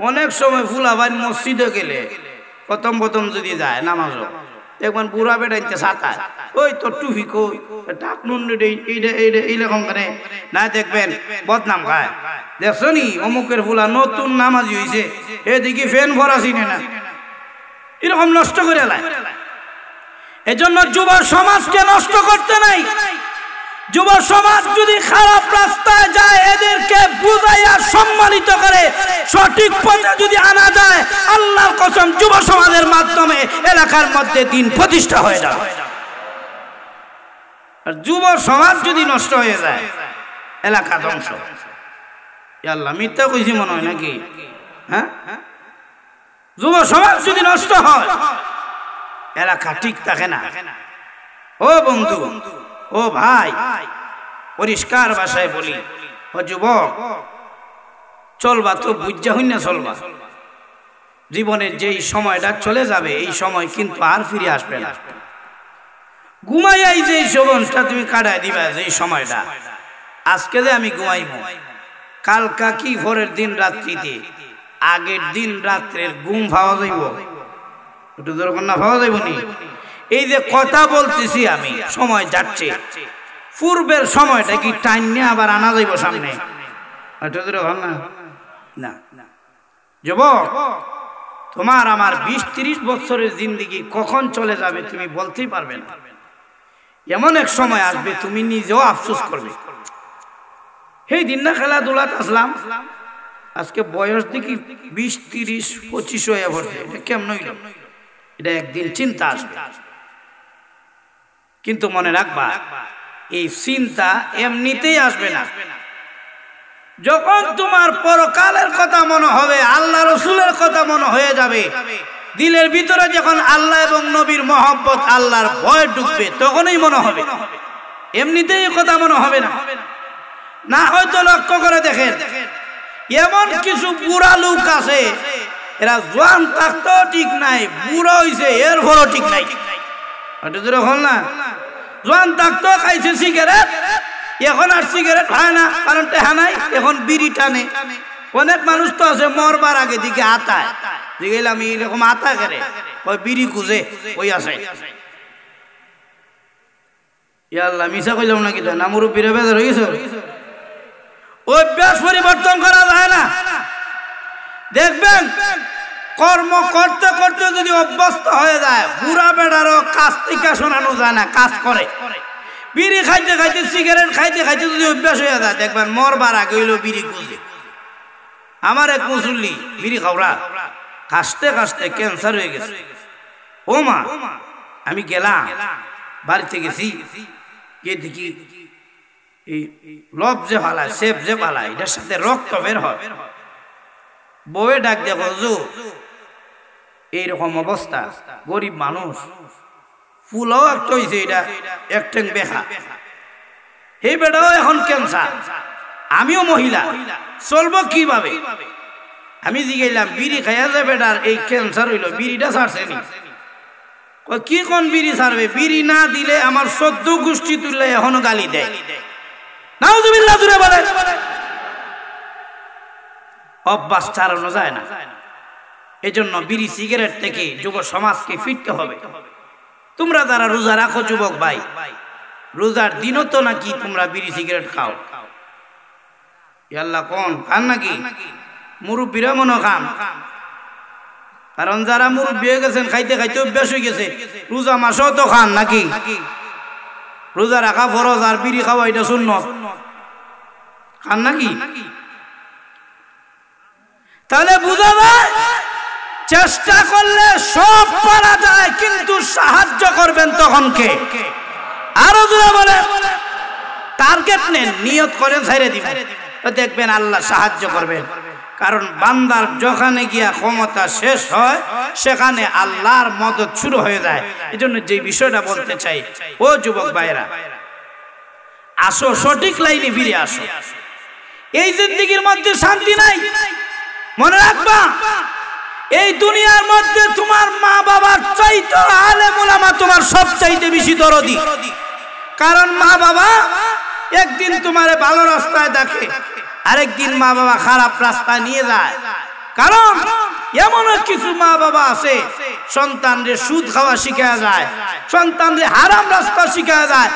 S1: অনেক সময় ফুলাফান মসজিদে গেলে প্রথম প্রথম যদি যায় নামাজ, দেখবেন বুড়া বেড়াইতে সাঁতার ওই তো টুফি কই ডাকনুন এইরকম করে না দেখবেন বদনাম খায় দেখছো নি অমুকের ফুলা নতুন নামাজি হয়েছে এদিকে ফ্যান ভরা চিনে না এরকম নষ্ট করে লাই। এজন্য যুব সমাজকে নষ্ট করতে নাই। যুব সমাজ যদি খারাপ রাস্তায় যায় এদেরকে বুঝাইয়া সম্মানিত করে সঠিক পথে যদি আনা যায় আল্লাহর কসম যুব সমাজের মাধ্যমে এলাকার মধ্যে দিন প্রতিষ্ঠা হয়ে যাবে। আর যুব সমাজ যদি নষ্ট হয়ে যায় এলাকা ধ্বংস। আল্লাহ মিথ্যা কইছি মনে হয় নাকি? হ্যাঁ, যুব সমাজ যদি নষ্ট হয় এলাকা ঠিক থাকে না। ও বন্ধু, ও ভাই, পরিষ্কার ভাষায় বলি, ও যুবক, চলবা তো বুঝা হই না চলবা। জীবনের যেই সময়টা চলে যাবে এই সময় কিন্তু আর ফিরে আসবে না। ঘুমাইয়াই যে জীবনটা তুমি কাটাই দিবা, যেই সময়টা আজকে যে আমি ঘুমাইব, কালকা কি ভোরের দিন রাত্রিতে আগের দিন রাত্রের ঘুম পাওয়া যাইব? একটু দরকার না পাওয়া যাইব নি? এই যে কথা বলতেছি আমি, সময় যাচ্ছে, পূর্বের সময়টা কি টাইম নিয়ে আবার আনা যাইব সামনে? না যুবক, তোমার আমার 20-30 বছরের জিন্দেগি কখন চলে যাবে তুমি বলতেই পারবে না। এমন এক সময় আসবে তুমি নিজেও আফসোস করবে, সেই দিন না খেলাধুলাত আসলাম, আজকে বয়স দেখি 20-30-25 হয়ে পড়ছে, এটা কেমন হইল? এটা একদিন চিন্তা আসবে। কিন্তু মনে রাখবা এই চিন্তা এমনিতেই আসবে না। যখন তোমার পরকালের কথা মনে হবে, আল্লাহ রসুলের কথা মনে হয়ে যাবে, দিলের ভিতরে যখন আল্লাহ এবং নবীর মহব্বত, আল্লাহর ভয় ঢুকবে, তখনই মনে হবে। এমনিতেই কথা মনে হবে না। না হয়তো লক্ষ্য করে দেখেন, এমন কিছু বুড়া লোক আছে, এরা জোয়ান থাকতেও ঠিক নাই, বুড়া হইছে এরপরও ঠিক নাই। হল না, জোয়ান থাকতেও খাইছে সিগারেট, এখন আর সিগারেট খায় না, কারণ টেহা নাই, এখন বিড়ি টানে। অনেক মানুষ তো আছে মরবার আগে দিকে আতায়, দেখলাম এরকম আতা করে ওই বিড়ি খুঁজে ওই আছে। আল্লাহ মিশা কইলাম নাকি? তো না মুরব্বীরা বেজার হয়ে গেছে। অভ্যাস পরিবর্তন করা যায় না। দেখবেন কর্ম করতে করতে যদি অভ্যস্ত হয়ে যায়, বুড়া বেড়ারও কাজ থেকে শোনানো যায় না, কাজ করে। বিড়ি খাইতে খাইতে, সিগারেট খাইতে খাইতে যদি অভ্যাস হয়ে যায়, দেখবেন মরবার আগে হইলো বিড়ি খুঁজে। আমার এক মুসল্লি বিড়ি খাওয়া কাশতে কাশতে ক্যান্সার হয়ে গেছে। ও মা, আমি গেলাম, বাড়িতে গেছি, গিয়ে দেখি এই লব যে ফালায়, সেপ যে ফালায়, এটার সাথে রক্ত বের হয়। বউয়ে ডাক দিয়ে বলছো এইরকম অবস্থা, গরিব মানুষ, ফুলও একটা হয়েছে, এটা একটেন বেহা, এই বেটাও এখন ক্যান্সার, আমিও মহিলা, চলবো কিভাবে? আমি জিগাইলাম, বিড়ি খাইয়া যে বেটার এই ক্যান্সার হইল, বিড়িটা ছাড়ছে নি? কি কোন বিড়ি ছাড়বে? বিড়ি না দিলে আমার 14 গোষ্ঠী তুললে এখনো গালি দেয়। নাউজুবিল্লাহ জুড়ে বলে। অভ্যাস ছাড়ানো যায় না। এজন্য বিড়ি সিগারেট থেকে যুব সমাজকে ফিরতে হবে। তোমরা যারা রোজা রাখো যুবক ভাই, রোজার দিনও তো নাকি তোমরা বিড়ি সিগারেট খাও। আল্লাহ কোন খান নাকি? মুরব্বীরা মনে খান, কারণ যারা মুরব্বী হয়ে গেছেন, খাইতে খাইতে অভ্যাস হয়ে গেছে, রোজা মাসেও তো খান নাকি? রোজা রাখা ফরজ আর বিড়ি খাওয়া এটা সুন্নত, খান নাকি? তাহলে বুঝা যায়, চেষ্টা করলে সব পারা যায়, কিন্তু সাহায্য করবেন তখন কে? আরো জোরে বলে, টার্গেট নেন, নিয়ত করেন, ছেড়ে দিবেন, দেখবেন আল্লাহ সাহায্য করবেন। কারণ বান্দার যেখানে গিয়া ক্ষমতা শেষ হয়, সেখানে আল্লাহর মদদ শুরু হয়ে যায়। এই জন্য যে বিষয়টা বলতে চাই, ও যুবক ভাইরা, আসো, সঠিক লাইনে ফিরে আসো। এই জিন্দেগির মধ্যে শান্তি নাই। মনে রাখবা, এই দুনিয়ার মধ্যে তোমার মা বাবার চাইতে আলেম ওলামা তোমার সব চাইতে বেশি দরদি। কারণ মা বাবা একদিন তোমারে ভালো রাস্তায় দেখে, আরেকদিন মা বাবা খারাপ রাস্তায় নিয়ে যায়। কারণ এমন কিছু মা বাবা আছে সন্তানরে সুদ খাওয়া শিখায়া যায়, সন্তানরে হারাম রাস্তা শিখায়া যায়।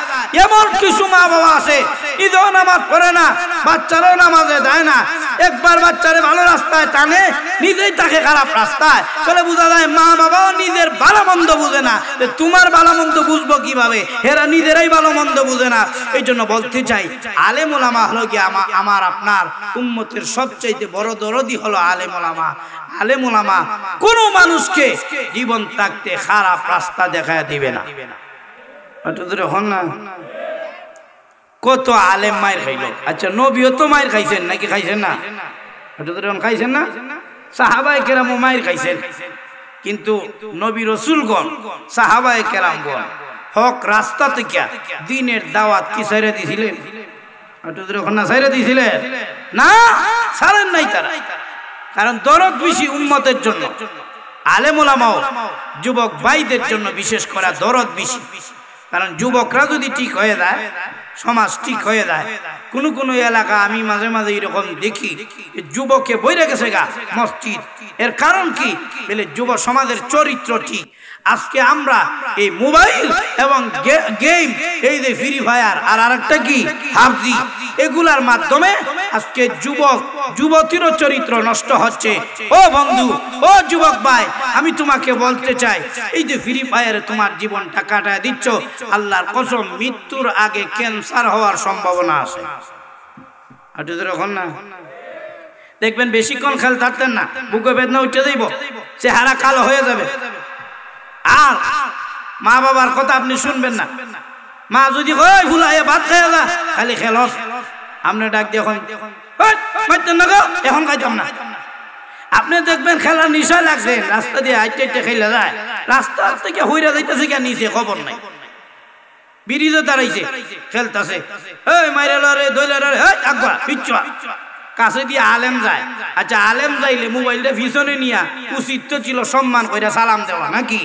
S1: এমন কিছু মা বাবা আছে ঈদও নামাজ পড়ে না, বাচ্চারাও নামাজে দেয় না, একবার বাচ্চারে ভালো রাস্তায় টানে নিজেই তাকে খারাপ রাস্তায়। তাহলে বোঝা যায় মা বাবাও নিজের ভালো মন্দ বুঝে না, তোমার ভালো মন্দ বুঝবো কিভাবে? এরা নিজেরাই ভালো মন্দ বুঝে না। এই জন্য বলতে চাই আলেম ওলামা হলো কি আমার আপনার উম্মতের সবচাইতে বড় দরদি হলো আলেম ওলামা। আলেম ওলামা কোন মানুষকে জীবন থাকতে খারাপ রাস্তা দেখায় দিবে না। হন না কত আলেম মায়ের খাইলো। আচ্ছা নবীও তো মায়ের খাইছেন নাকি খাইছেন না? খাইছেন না? সাহাবায়ে কেরামও মায়ের খাইছেন, কিন্তু নবী রাসূলগণ সাহাবায়ে কেরামগণ হক রাস্তা থেকে দ্বীনের দাওয়াত কি ছাইরা দিছিলেন? না ছাইরা দিছিলেন না, ছাড়েন নাই তারা। কারণ দরদ বেশি উম্মতের জন্য। আলেম ওলামাও যুবক ভাইদের জন্য বিশেষ করে দরদ বেশি। কারণ যুবকরা যদি ঠিক হয়ে যায়, সমাজ ঠিক হয়ে যায়। কোনো কোনো এলাকা আমি মাঝে মাঝে এরকম দেখি যুবকে বইরে গেছে গা মসজিদ। এর কারণ কি? বলে যুব সমাজের চরিত্র ঠিক। আজকে আমরা এই মোবাইল এবং গেম, এই যে ফ্রি ফায়ার আর আরেকটা কি পাবজি, এগুলার মাধ্যমে আজকে যুবতীরও চরিত্র নষ্ট হচ্ছে। ও বন্ধু, ও যুবক ভাই, আমি তোমাকে বলতে চাই এই যে ফ্রি ফায়ারে তোমার জীবনটা কাটায় দিচ্ছ, আল্লাহর কসম মৃত্যুর আগে ক্যান্সার হওয়ার সম্ভাবনা আছে। না দেখবেন বেশিক্ষণ খেল থাকতেন না, বুকে বেদনা উঠে যাইব, চেহারা কালো হয়ে যাবে। আর মা বাবার কথা আপনি শুনবেন না। মা যদি ওই ভুলাইয়া ভাত খাইয়া যা, খালি খেলস, আপনি ডাক দিয়ে এখন খাইতাম না। আপনি দেখবেন খেলার নিশা লাগছেন, রাস্তা দিয়ে হাইটে হাইটে খেলে যায়, রাস্তা থেকে হইরা যাইতেছে কে নিচে খবর নাই, ব্রিজে দাঁড়াইছে খেলতেছে, এই মাইরে রে দইলে রে আকবা পিচ্চা কাছে দিয়ে আলেম যায়। আচ্ছা আলেম যাইলে মোবাইলটা পিছনে নিয়া উচিত তো ছিল সম্মান কইরা সালাম দেওয়া নাকি?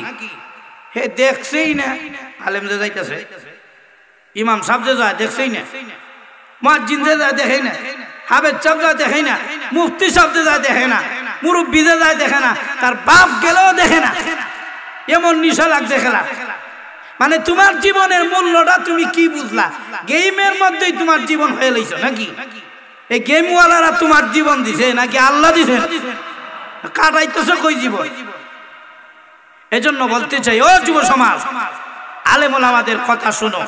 S1: হে দেখছেই না আলেম যে যাইতেছে, ইমাম সাহেব যে যায় দেখছেই না, মুয়াজ্জিন যে যায় দেখেই না, হাফেজ সাহেব যায় দেখেই না, মুফতি সাহেব যে যায় দেখে না, মুরব্বি যে যায় দেখে না, তার বাপ গেলেও দেখে না। এমন নিশা লাগছে খেলা। মানে তোমার জীবনের মূল্যটা তুমি কি বুঝলা? গেমের মধ্যেই তোমার জীবন হয়ে লইছো নাকি? এই গেমওয়ালারা তোমার জীবন দিছে নাকি আল্লাহ দিছে? কাটাইতেছো কই জীবন? এজন্য বলতে চাই ও যুব সমাজ, আলেম ওলামাদের কথা শুনো,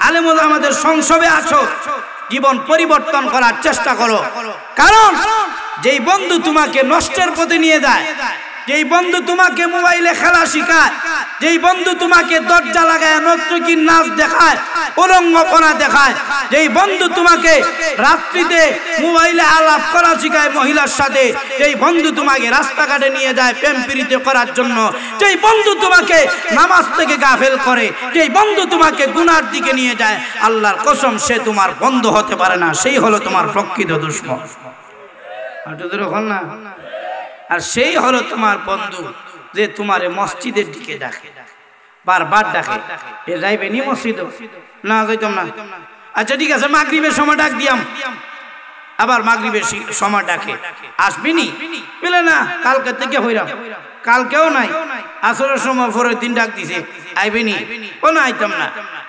S1: আলেম ওলামাদের সংসবে আছো, জীবন পরিবর্তন করার চেষ্টা করো। কারণ যেই বন্ধু তোমাকে নষ্টের পথে নিয়ে যায়, যেই বন্ধু তোমাকে মোবাইলে খেলা শিখায়, যেই বন্ধু তোমাকে দরজা লাগায় নর্তকীর নাচ দেখায়, উলঙ্গপনা দেখায়, যেই বন্ধু তোমাকে রাত্রিতে মোবাইলে আলাপ করা শিখায় মহিলার সাথে, যেই বন্ধু তোমাকে রাস্তাঘাটে নিয়ে যায় প্রেম প্রীতি করার জন্য, যেই বন্ধু তোমাকে নামাজ থেকে গাফেল করে, যেই বন্ধু তোমাকে গুনার দিকে নিয়ে যায়, আল্লাহর কসম সে তোমার বন্ধু হতে পারে না, সেই হলো তোমার প্রকৃত দুশমন। আর সেই হলো তোমার বন্ধু যে তোমার মসজিদের দিকে ডাকে, বারবার ডাকে, এ যাইবে নি মসজিদ? না যাইতাম না। আচ্ছা ঠিক আছে, মাগরিবের সময় ডাক দিয়াম, আবার মাগরিবের সময় ডাকে, আসবি নি? বলে না কালকে থেকে হইরাম, কালকেও নাই, আসরের সময় পরের দিন ডাক দিছে, আইবে নি? ও না আইতাম না।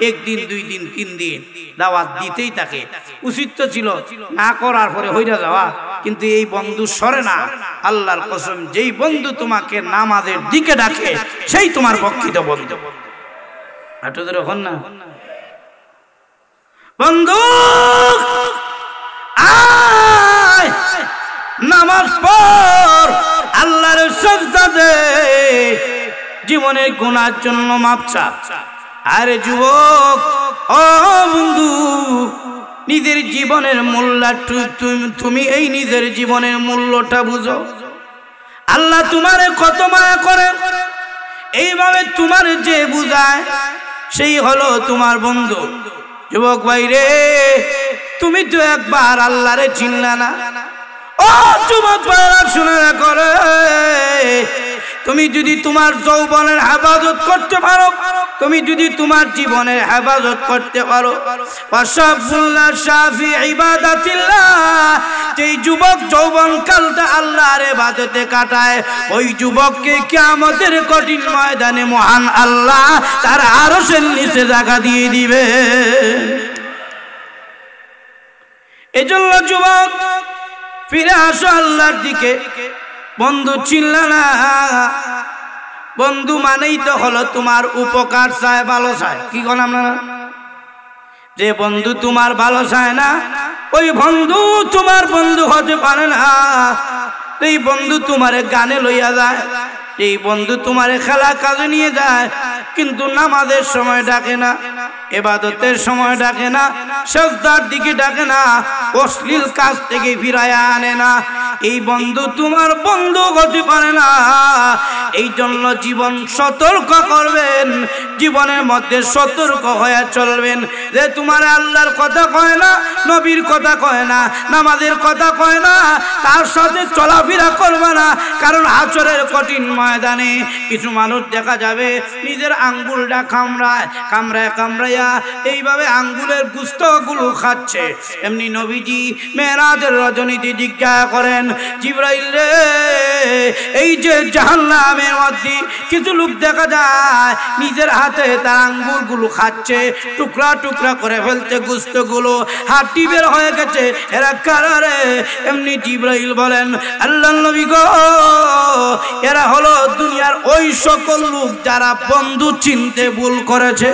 S1: একদিন, 2 দিন, 3 দিন দাওয়াত দিতেই থাকে। উচিত তো ছিল না করার পরে হইরা যাওয়া, কিন্তু এই বন্ধু সরে না। আল্লাহর কসম যেই বন্ধু তোমাকে নামাজের দিকে ডাকে সেই তোমার প্রকৃত বন্ধু। হাঁটুদের হন না বন্ধু, আয় নামাজ পড়, আল্লাহর সাজদা দে, জীবনের গুনার জন্য মাপ চা। আরে যুবক, ও বন্ধু, নিজের জীবনের মূল্য তুমি এই নিজের জীবনের মূল্যটা বুঝো। আল্লাহ তোমারে কত মায়া করে, এইভাবে তোমারে যে বুঝায় সেই হলো তোমার বন্ধু। যুবক ভাই রে, তুমি তো একবার আল্লাহরে চিনলা না। ও যুবক ভাইরা শুনে করে, তুমি যদি তোমার যৌবনের হেফাজত করতে পারো, তুমি যদি তোমার জীবনের হেফাজত করতে পারো, ওয়াশাবুল্লাহ শাফি ইবাদাতিল্লাহ, যেই যুবক যৌবন কালটা আল্লাহর ইবাদতে কাটায়, ওই যুবককে কিয়ামতের কঠিন ময়দানে মহান আল্লাহ তার আরশের নিচে জায়গা দিয়ে দিবে। এজন্য যুবক ফিরে আসো আল্লাহর দিকে। বন্ধু চিল্লা না, বন্ধু মানেই তো হলো তোমার উপকার চায়, ভালো চায়। কি বলেন আপনারা? যে বন্ধু তোমার ভালো চায় না, ওই বন্ধু তোমার বন্ধু হতে পারে না। এই বন্ধু তোমারে গানে লইয়া যায়, এই বন্ধু তোমারে খেলা কাজে নিয়ে যায়, কিন্তু নামাজের সময় ডাকে না, ইবাদতের সময় ডাকে না, সিজদার দিকে ডাকে না, অশ্লীল কাজ থেকে ফিরায়া আনে না। এই বন্ধু তোমার বন্ধু হতে পারে না। এই জন্য জীবন সতর্ক করবেন, জীবনের মধ্যে সতর্ক হয়ে চলবেন। যে তোমার আল্লাহর কথা কয় না, নবীর কথা কয় না, নামাজের কথা কয় না, তার সাথে চলাফেরা করবে না। কারণ হাসরের কঠিন ময়দানে কিছু মানুষ দেখা যাবে নিজের আঙ্গুলটা কামড়ায় কামড়ায় কামড়াইয়া এইভাবে আঙ্গুলের গুস্তগুলো খাচ্ছে। এমনি নবীজি মেরাজের রজনীতে জিজ্ঞাসা করেন, জিবরাইল রে, এই যে জাহান্নামের মধ্যে কিছু লোক দেখা যায় নিজের হাতে তার আঙ্গুলগুলো খাচ্ছে, টুকরা টুকরা করে ফেলছে, গুস্তগুলো হাড্ডি বের হয়ে গেছে, এরা কারা রে? এমনি জিবরাইল বলেন, আল্লাহর নবী গো, এরা হলো দুনিয়ার ওই সকল লোক যারা বন্ধু চিনতে ভুল করেছে।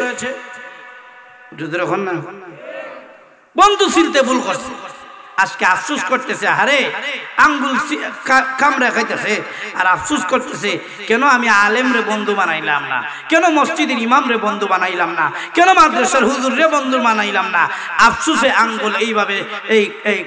S1: বন্ধু চিনতে ভুল করছে, আজকে আফসোস করতেছে, আরে আঙ্গুল কামড়া খাইতেছে আর আফসোস করতেছে, কেন আমি আলেমরে বন্ধু বানাইলাম না, কেন মসজিদের ইমামরে বন্ধু বানাইলাম না, কেন মাদ্রাসার হুজুররে বন্ধু বানাইলাম না। আফসোসে আঙ্গুল এইভাবে এই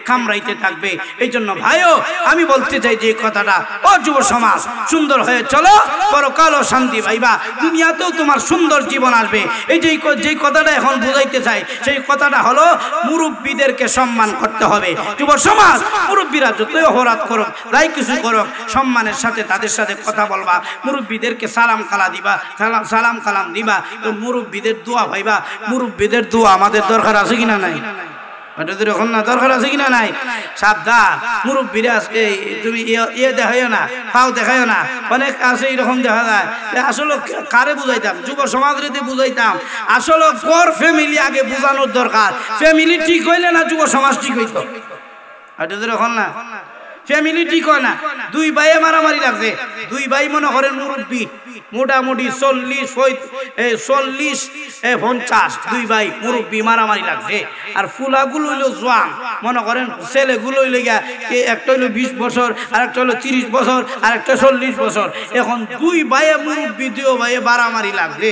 S1: কামড়াইতে থাকবে। এই জন্য ভাইও আমি বলতে চাই যে কথাটা, ও যুব সমাজ, সুন্দর হয়ে চলো, পরকালও শান্তি পাইবা, দুনিয়াতেও তোমার সুন্দর জীবন আসবে। এই যে কথাটা এখন বুঝাইতে চাই, সেই কথাটা হলো মুরব্বীদেরকে সম্মান করতে হবে। যুব সমাজ, মুরব্বীরা যতই অপরাধ করুক, যাই কিছু করুক, সম্মানের সাথে তাদের সাথে কথা বলবা, মুরব্বীদেরকে সালাম কালাম দিবা, তো মুরব্বীদের দোয়া পাইবা। মুরব্বীদের দোয়া আমাদের দরকার আছে কিনা নাই? এখন না দরকার আছে কিনা নাই? সাবধান, মুরব্বীরা তুমি দেখাইও না, পাও দেখাইও না। অনেক আছে এরকম দেখা যায়। আসলে কারে বুঝাইতাম? যুব সমাজের বুঝাইতাম। আসলে কোর ফ্যামিলি আগে বুঝানোর দরকার। ফ্যামিলি ঠিক হইলে না যুব সমাজ ঠিক হইত। এখন না ফ্যামিলি ঠিক হয় না, দুই ভাইয়ে মারামারি লাগছে, দুই ভাই মনে করেন মুরব্বী, মোটামুটি 40-50, দুই ভাই মুরব্বী মারামারি লাগছে। আর ফুলাগুলো হইলো জোয়ান, মনে করেন ছেলেগুলো হইলে একটা হইলো 20 বছর, আর একটা হইলো 30 বছর, আর একটা 40 বছর। এখন দুই ভাইয়ে মুরব্বী, দুই ভাইয়ে মারামারি লাগছে।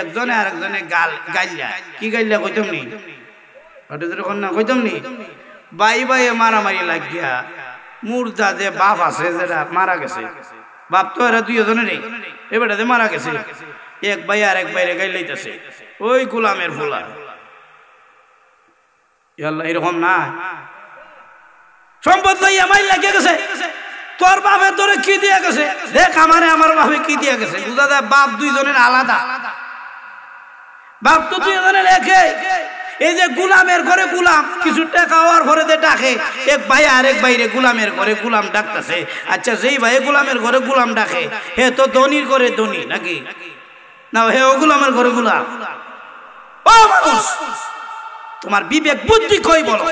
S1: একজনে আরেকজনে গাইলা, কি গাইলা কইতাম নি? না কইতাম নি? ভাই ভাইয়ে মারামারি লাগিয়া মুর্দা যে বাপ আছে, যেটা মারা গেছে, বাপ তো এরা দুইজনেরই, এবারে মারা গেছে, এক ভাই আর এক ভাইরে গাই লাইতেছে, ওই গোলামের ফুলা। এরকম না, সম্পদ লইয়া মাইল লাগিয়ে গেছে, তোর বাপে তোরে কি দিয়ে গেছে, দেখ আমারে আমার বাপে কি দিয়ে গেছে। বুঝা যায় বাপ দুইজনের আলাদা, বাপ তো দুইজনের একে। এই যে গুলামের ঘরে গুলাম, কিছু টাকা হওয়ার ঘরে ডাকে, এক ভাই আরেক ভাইরে গুলামের ঘরে গুলাম ডাকতেছে। আচ্ছা, যেই ভাই গুলামের ঘরে গুলাম ডাকে, হে তো ধনির ঘরে ধনী নাকি না? হে ও গুলামের ঘরে গুলাম। ও মানুষ, তোমার বিবেক বুদ্ধি কই বলো?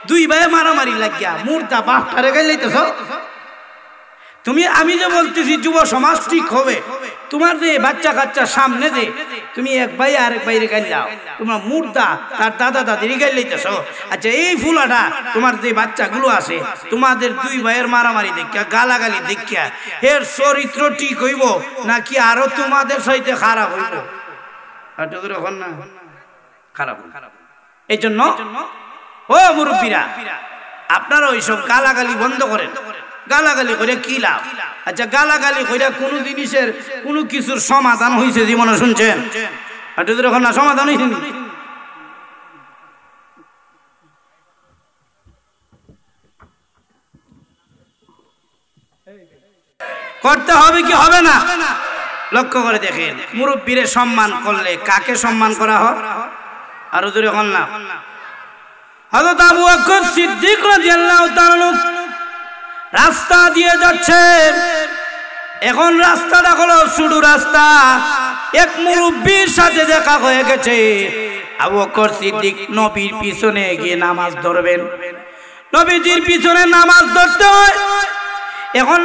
S1: দুই ভাই মারামারি লাগিয়া মুর্দা বাপটারে গাই লাইতেছ তুমি। আমি যে বলতেছি যুব সমাজ ঠিক হবে, তোমার যে বাচ্চা কাচ্চা সামনে যে তুমি এক ভাই আরেক ভাইরে গাইল দাও, তোমার মুর্দা তার দাদা দাদির গাইল লাইতেছ। আচ্ছা, এই ফুলাটা তোমার যে বাচ্চাগুলো আছে, তোমাদের দুই ভাইয়ের মারামারি দেখিয়া, গালাগালি দেখিয়া এর চরিত্র ঠিক হইব নাকি আরো তোমাদের সাথে খারাপ হইব? না খারাপ। এই জন্য ও মুরব্বীরা, আপনারা ওইসব গালাগালি বন্ধ করেন। গালাগালি করে কি লাভ? আচ্ছা, গালাগালি করে কোন জিনিসের কোন কিছুর সমাধান হয়েছে জীবনে শুনছেন? না সমাধান হয়েছে, করতে হবে কি হবে না? লক্ষ্য করে দেখেন, মুরব্বীরে সম্মান করলে কাকে সম্মান করা হয়? আরো জোরে হন না। হযরত আবু বকর সিদ্দিক রাদিয়াল্লাহু তাআলা রাস্তা দিয়ে যাচ্ছে। এখন রাস্তাটা হলো শুধু রাস্তা। এক মুরব্বীর সাথে দেখা হয়ে গেছে। আবু বকর সিদ্দিক নবীর পিছনে গিয়ে নামাজ ধরবেন। নবীজির পিছনে নামাজ ধরতে হয়। এখন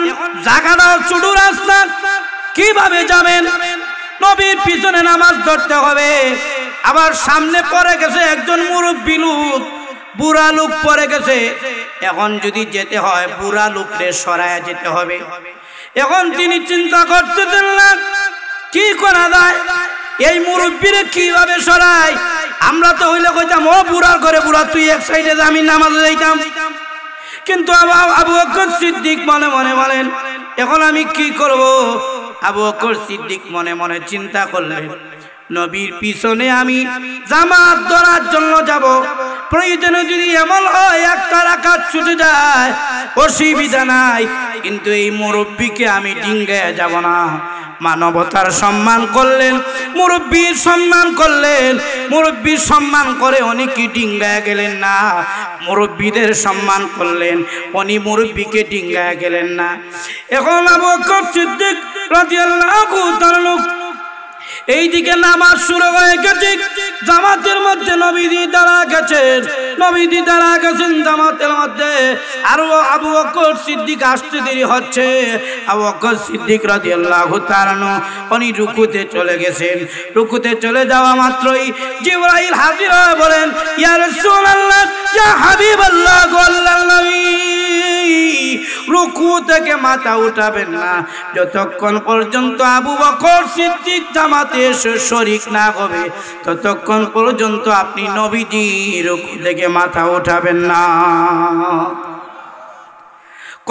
S1: জায়গাটা শুধু রাস্তা, কিভাবে যাবেন? নবীর পিছনে নামাজ ধরতে হবে। আবার সামনে পড়ে গেছে একজন মুরব্বী লোক, বুড়া লোক পড়ে গেছে। এখন যদি যেতে হয় বুড়া লোকরে সরায়া যেতে হবে। এখন তিনি চিন্তা করতেছেন না কি করা যায়, এই মুরব্বীরে কিভাবে সরাই? আমরা তো হইলে কইতাম ও বুড়ার ঘরে বুড়া, তুই এক সাইডে আমি নামাজে যাইতাম। কিন্তু আবু বকর সিদ্দিক মনে মনে বলেন এখন আমি কি করব? আবু বকর সিদ্দিক মনে মনে চিন্তা করলেন, নবীর পিছনে আমি জামাত ধরার জন্য যাব। প্রয়োজনে যদি এমন হয় একটা রাকাত ছুটে যায় অসুবিধা নাই, কিন্তু এই মুরব্বীকে আমি ডিঙ্গায় যাব না। মানবতার সম্মান করলেন, মুরব্বীর সম্মান করলেন। মুরব্বীর সম্মান করে অনেকে ডিঙ্গায় গেলেন না, মুরব্বীদের সম্মান করলেন, উনি মুরব্বীকে ডিঙ্গায় গেলেন না। এখন আবু বকর সিদ্দিক রাদিয়াল্লাহু তাআলা এইদিকে নামাজ শুরু হয়ে গেছে। জামাতের মধ্যে নবীজি দাঁড়া গেছেন, নবীজি দাঁড়া গেছেন জামাতের মধ্যে। আর আবু বকর সিদ্দিক আসতে দেরি হচ্ছে। আবু বকর সিদ্দিক রাদিয়াল্লাহু তাআলা উনি রুকুতে চলে গেছেন। রুকুতে চলে যাওয়া মাত্রই জিবরাইল হাজির হয়ে বলেন, ইয়া রাসূলুল্লাহ, ইয়া হাবিবাল্লাহ, আল্লাহর নবী রুকু থেকে মাথা উঠাবেন না যতক্ষণ পর্যন্ত আবু বকর সিদ্দিক জামাতে এসে শরীক না হবে, ততক্ষণ পর্যন্ত আপনি নবীজি রুকু থেকে মাথা উঠাবেন না।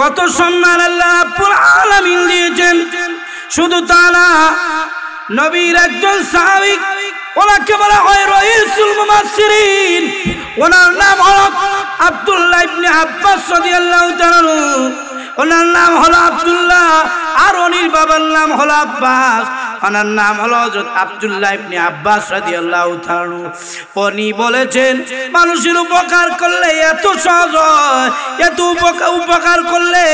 S1: কত সম্মান আল্লাহ রাব্বুল আলামিন দিয়েছেন। শুধু তা না, নবীর একজন সাহাবী, ওনাকে বলা হয় রাইসুল মুফাসসিরিন, ওনার নাম হলো আব্দুল্লাহ ইবনে আব্বাস রাদিয়াল্লাহু তাআলা। ওনার নাম হলো আব্দুল্লাহ, আর ওনার বাবার নাম হলো আব্বাস। ওনার নাম হলো হযরত আব্দুল্লাহ ইবনে আব্বাস রাদিয়াল্লাহু তাআলা। উনি বলেছেন, মানুষের উপকার করলে এত সহজ হয়, এত উপকার করলে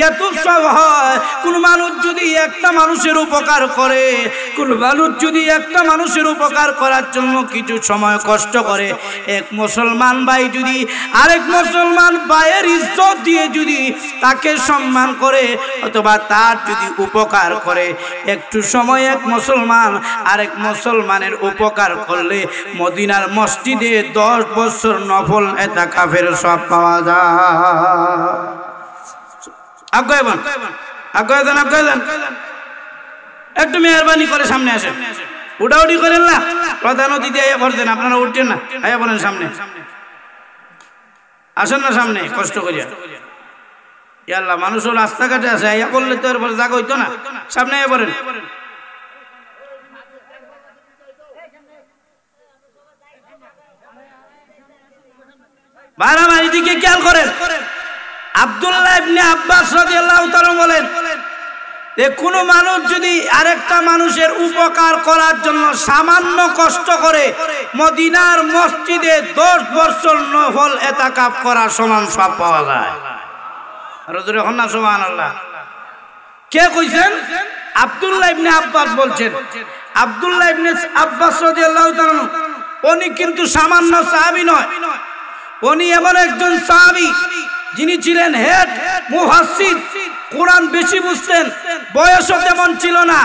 S1: এত সহজ হয়। কোন মানুষ যদি একটা মানুষের উপকার করে, কোন মানুষ যদি একটা মানুষের উপকার করার জন্য কিছু সময় কষ্ট করে, এক মুসলমান ভাই যদি আরেক মুসলমান ভাইয়ের ইজ্জত দিয়ে যদি তাকে সম্মান করে অথবা তার যদি উপকার করে, একটু সময় এক মুসলমান আরেক মুসলমানের উপকার করলে মদিনার মসজিদে 10 বছর নফল ইতিকাফের সব পাওয়া যায়। আগাইবান আগাইদান আগাইদান, একটু মেহরবানি করে সামনে আসেন। উঠাউটি করেন না, প্রধান অতিথি আয়া পড়ছেন, আপনারা উঠছেন না, আয়া বলেন সামনে আসেন না, সামনে কষ্ট করিয়া। আল্লাহ, মানুষও রাস্তাঘাটে আছে, আয়া করলে তো এরপর জায়গা হইতো না, সামনে আয়া পড়েন। বারামারি দিকে খেয়াল করেন। আব্দুল্লাহ ইবনে আব্বাস রাদিয়াল্লাহু তাআলা বলেন, কোন মানুষ যদি আরেকটা মানুষের উপকার করার জন্য সামান্য কষ্ট করে, মদিনার মসজিদে 10 বছর নফল ইতিকাফ করার সমান সওয়াব পাওয়া যায়। রজুরে হন না সুবহানাল্লাহ। কে কইছেন? আব্দুল্লাহ ইবনে আব্বাস বলছেন। আব্দুল্লাহ ইবনে আব্বাস রাদিয়াল্লাহু তাআলা উনি কিন্তু সামান্য সাহাবী নয়, উনি এমন একজন সাহাবী যিনি ছিলেন হেড মুফাসসির, কোরআন বেশি বুঝতেন, বয়সও তেমন ছিল না।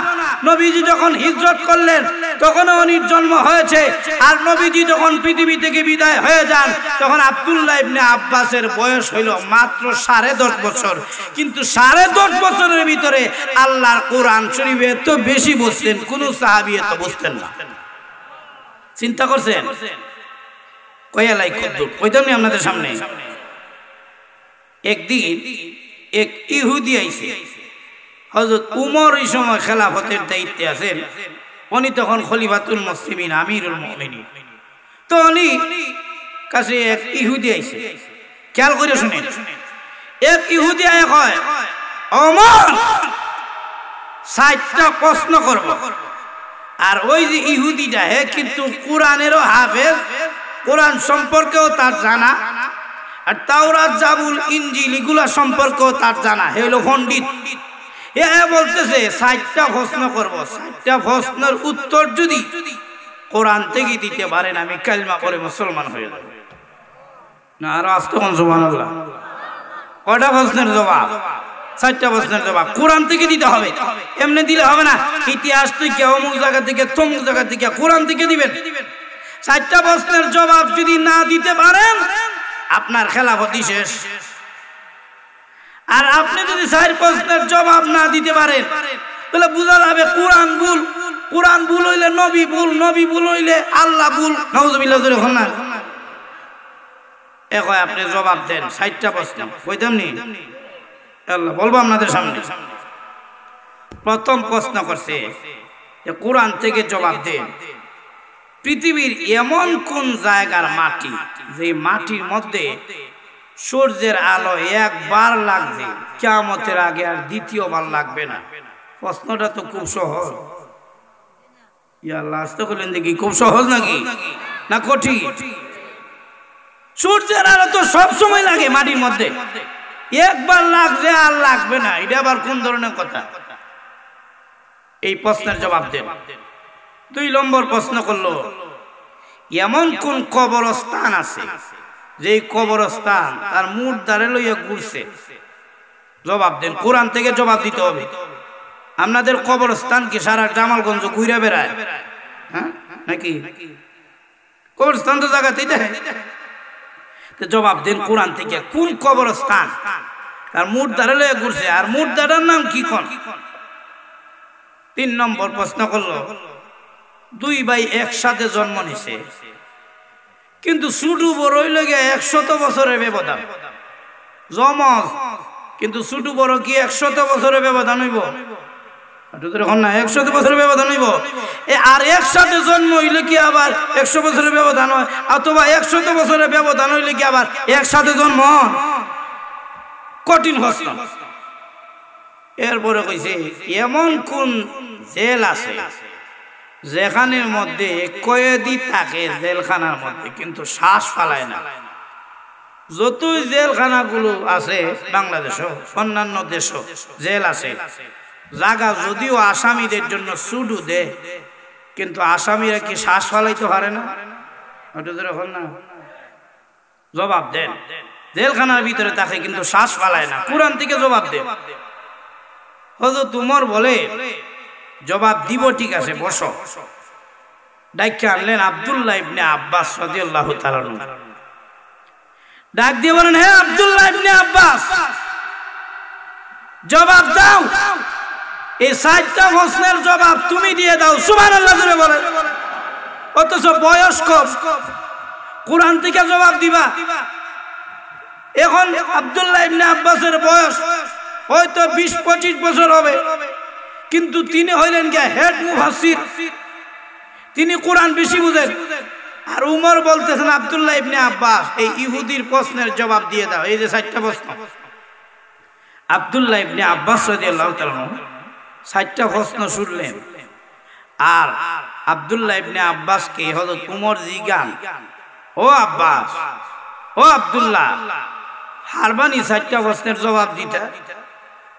S1: নবীজি যখন হিজরত করলেন তখন উনির জন্ম হয়েছে, আর নবীজি যখন পৃথিবী থেকে বিদায় হয়ে যান তখন আব্দুল্লাহ ইবনে আব্বাসের বয়স হইল মাত্র 10.5 বছর। কিন্তু 10.5 বছরের ভিতরে আল্লাহর কোরআন শরীফ এত বেশি বুঝতেন, কোন সাহাবী এত বুঝতেন না। চিন্তা করছেন? কয়ালাই কদ্দুর কইতাম না আপনাদের সামনে। একদিন এক ইহুদি আইছে, হযরত উমর এই সময় খেলাফতের দায়িত্বে আছেন, উনি তখন খলিফাতুল মুসলিমিন, আমিরুল মুমিনিন। তো উনি কাছে এক ইহুদি আইছে, খেয়াল করে শুনেন। এক ইহুদি আয় কয়, ওমর 60টা প্রশ্ন করব। আর ওই যে ইহুদিটা হে কিন্তু কোরআনেরও হাফেজ, কোরআন সম্পর্কেও তার জানা, আর তাওরাত জাবুল ইনজিল এগুলা সম্পর্কেও তার জানা, হে হলো পণ্ডিত। এ বলতেছে 60টা প্রশ্ন করব, 60টা প্রশ্নের উত্তর যদি কোরআন থেকে দিতে পারেন আমি কালিমা পড়ে মুসলমান হয়ে যাব। না আর আস্তে কোন সুবহানাল্লাহ। কয়টা প্রশ্নের জবাব? 60টা প্রশ্নের জবাব কোরআন থেকে দিতে হবে, এমনি দিলে হবে না। ইতিহাস থেকে, অমুক জায়গা থেকে, তমুক জায়গা থেকে, কোরআন থেকে দিবেন। 60টা প্রশ্নের জবাব যদি না দিতে পারেন আপনার খেলাফতি শেষ। আর আপনি যদি 4 প্রশ্নের জবাব না দিতে পারেন তাহলে বোঝা যাবে কোরআন ভুল, কোরআন ভুল হইলে নবী ভুল, নবী ভুল হইলে আল্লাহ ভুল। নাউযুবিল্লাহ জোরে বলেন না। এখন আপনি জবাব দেন 60টা প্রশ্ন কইতাম নি আল্লাহ বলবো আপনাদের সামনে। প্রথম প্রশ্ন করছে যে কোরআন থেকে জবাব দেন, পৃথিবীর এমন কোন জায়গার মাটি যে মাটির মধ্যে সূর্যের আলো একবার লাগবে, কিয়ামতের আগে আর দ্বিতীয়বার লাগবে না? প্রশ্নটা তো খুব সহজ। ইয়া আল্লাহ, আস্তে বলেন দেখি, খুব সহজ নাকি না কঠিন? সূর্যের আলো তো সব সময় লাগে মাটির মধ্যে, একবার লাগবে আর লাগবে না, এটা আবার কোন ধরনের কথা? এই প্রশ্নের জবাব দেন। 2 নম্বর প্রশ্ন করলো, এমন কোন কবরস্থান আছে যে কবরস্থান তার মুর্দারে লইয়া ঘুরছে? জবাব দেন, কোরআন থেকে জবাব দিতে হবে। আপনাদের কবরস্থান কি সারা জামালগঞ্জ ঘুরে বেড়ায়? হ্যাঁ নাকি? কবরস্থান তো জায়গাতেই দেখে। জবাব দেন কোরআন থেকে কোন কবরস্থান তার মুর্দারে লইয়া ঘুরছে, আর মুর্দাটার নাম কি কোন? 3 নম্বর প্রশ্ন করলো, 2 ভাই একসাথে জন্ম নিছে কিন্তু ছুটু বড়ই লেগে 100 বছরের ব্যবধান। জমজ কিন্তু ছুটু বড় কি 100 বছরের ব্যবধান হইব? না, 100 বছরের ব্যবধান হইব। আর একসাথে জন্ম হইলে কি আবার 100 বছরের ব্যবধান হয়? অথবা 100 বছরের ব্যবধান হইলে কি আবার একসাথে জন্ম? কঠিন প্রশ্ন। এরপরে কইছে এমন কোন জেল আছে যেখানের মধ্যে কয়েদি থাকে জেলখানার মধ্যে কিন্তু শ্বাস ফালায় না? যতই জেলখানাগুলো আছে বাংলাদেশও অন্যান্য দেশও জেল আছে, জায়গা যদিও আসামিদের জন্য সুডু দেয় কিন্তু আসামিরা কি শ্বাস ফালাইতে পারে না? জবাব দেন, জেলখানার ভিতরে থাকে কিন্তু শ্বাস ফালায় না। কোরআন থেকে জবাব দেন। হযরত উমর বলে জবাব দিব, ঠিক আছে বসো। ডাইকে আনলেন আব্দুল্লাহ ইবনে আব্বাস রাদিয়াল্লাহু তাআলা। ডাক দিয়ে বলেন, হে আব্দুল্লাহ ইবনে আব্বাস, জবাব দাও। এই 60টা প্রশ্নের জবাব তুমি দিয়ে দাও। সুবহানাল্লাহ জোরে বলেন। অথচ বয়স কম, কোরআন থেকে জবাব দিবা। এখন আব্দুল্লাহ ইবনে আব্বাসের বয়স হয়তো 20-25 বছর হবে, কিন্তু তিনি হইলেন কে হেড মুফাসসির, তিনি কোরআন বেশি বুঝেন। আর উমর বলতেছেন আব্দুল্লাহ ইবনে আব্বাস এই ইহুদির প্রশ্নের জবাব দিয়ে দাও। এই যে 60টা প্রশ্ন, আব্দুল্লাহ ইবনে আব্বাস রাদিয়াল্লাহু তাআলা 60টা প্রশ্ন শুনলেন। আর আব্দুল্লাহ ইবনে আব্বাসকে হযরত উমর জিজ্ঞান, ও আব্বাস, ও আব্দুল্লাহ, হারবানি 60টা প্রশ্নের জবাব দিতে?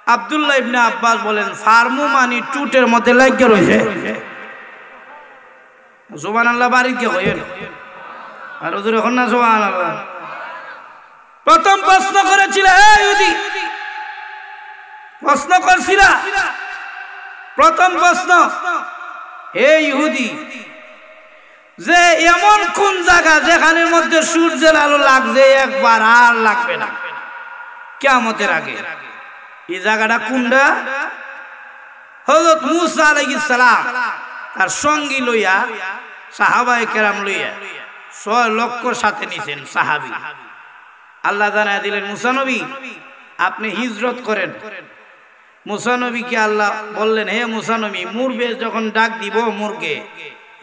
S1: আব্দুল্লাহ ইবনে আব্বাস বলেন, ফার্মু মানি টুটের মধ্যে লাগিয়ে রয়েছে। সুবহানাল্লাহ বাড়িতে কইেন আর ওদের এখন না সুবহানাল্লাহ। প্রথম প্রশ্ন করেছিল, হে ইহুদি, প্রশ্ন করছিল, প্রথম প্রশ্ন, হে ইহুদি, যে এমন কোন জায়গা যেখানের মধ্যে সূর্যের আলো লাগবে একবার আর লাগবে না কিয়ামতের আগে? এই জায়গাটা কোনটা? হযরত মূসা আলাইহিস সালাম তার সঙ্গী লইয়া, সাহাবায়ে কেরাম লইয়া 6 লক্ষ সাথে নিছেন সাহাবী। আল্লাহ জানায় দিলেন, মূসা নবী আপনি হিজরত করেন। মূসা নবীকে আল্লাহ বললেন, হে মূসা নবী, মুরগে যখন ডাক দিব মুরগে,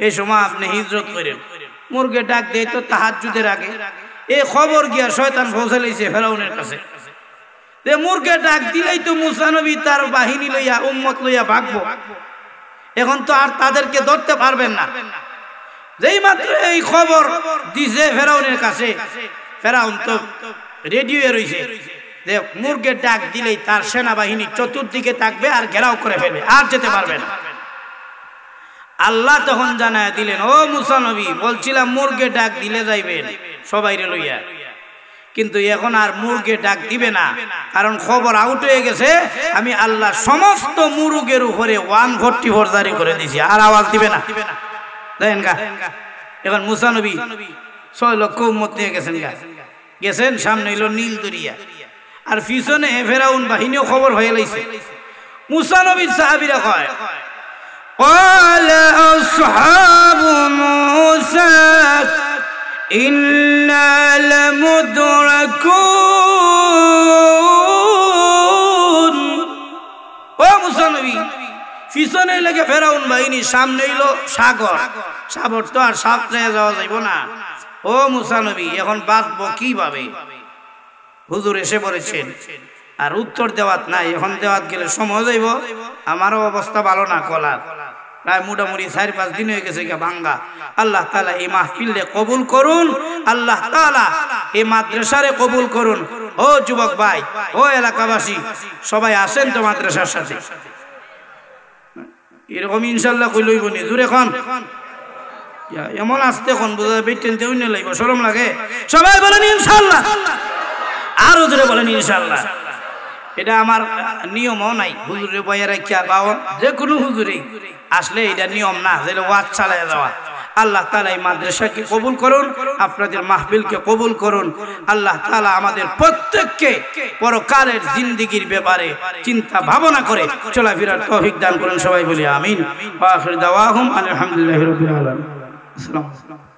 S1: এই সময় আপনি হিজরত করেন। মুরগে ডাক দেয় তো তাহাজ্জুদের আগে। এই খবর গিয়া শয়তান পৌঁছে লইছে ফেরাউনের কাছে। যে মুরগে ডাক দিলেই তো মুসা নবী তার বাহিনী লইয়া উম্মত লইয়া ভাগবো, এখন তো আর তাদেরকে ধরতে পারবেন না। যেই মাত্র এই খবর দিছে ফেরাউনের কাছে, ফেরাউন তো রেডিও রয়েছে যে মুরগের ডাক দিলেই তার সেনাবাহিনী চতুর্দিকে থাকবে আর ঘেরাও করে ফেলবে, আর যেতে পারবে না। আল্লাহ তখন জানায় দিলেন, ও মুসা নবী, বলছিলাম মুরগে ডাক দিলে যাইবেন সবাইরে লইয়া, কিন্তু এখন আর মুরগে ডাক দিবে না, কারণ খবর আউট হয়ে গেছে। আমি আল্লাহ সমস্ত মুরগের উপরে 144 জারি করে দিছি, আর আওয়াজ দিবে না। দেখেন গা, এখন মুসা নবী 6 লক্ষ উম্মত নিয়ে গেছেন, সামনে হইল নীল দরিয়া, আর পিছনে ফেরাউন বাহিনীও খবর হয়ে লাইছে। মুসা নবীর সাহাবীরা কয়, قال أصحاب موسى إنا لمدركون। ও মুসা নবী, পিছনে লেগে ফেরাউন বাহিনী, সামনে হইল সাগর, সাগর তো আর সামনে যাওয়া যাইব না। ও মুসা নবী, এখন বাঁচবো কিভাবে? হুজুর এসে পড়েছেন, আর উত্তর দেওয়াত নাই, এখন দেওয়াত গেলে সময় যাইব। আমারও অবস্থা ভালো না, কলার প্রায় মোটামুটি 4-5 দিন হয়ে গেছে ভাঙ্গা। আল্লাহ তাআলা এই মাহফিলে কবুল করুন, আল্লাহ তাআলা এই মাদ্রাসারে কবুল করুন। ও যুবক ভাই, ও এলাকাবাসী, সবাই আসেন তো মাদ্রাসার সাথে। এরকম ইনশাল্লাহ কইলইব নি, জোরে কোন এমন আসতে কোন বোঝা বেটেন দেউ নে লাইব, শরম লাগে। সবাই বলেন ইনশাআল্লাহ, আরো জোরে বলেন ইনশাআল্লাহ। এটা আমার নিয়মও নাই, হুজুরে বইয়া রাখিয়া গাও, যে কোনো হুজুরে আসলে এটা নিয়ম না যে ওয়াজ চালায় যাওয়া। আল্লাহ তাআলা এই মাদ্রাসাকে কবুল করুন, আপনাদের মাহফিলকে কবুল করুন। আল্লাহ তাআলা আমাদের প্রত্যেককে পরকালের জিন্দেগির ব্যাপারে চিন্তা ভাবনা করে চলাফেরার তৌফিক দান করুন। সবাই বলি আমিন। ওয়া আখির দাওয়াহুম আলহামদুলিল্লাহি রাব্বিল আলামিন। আসসালামু আলাইকুম।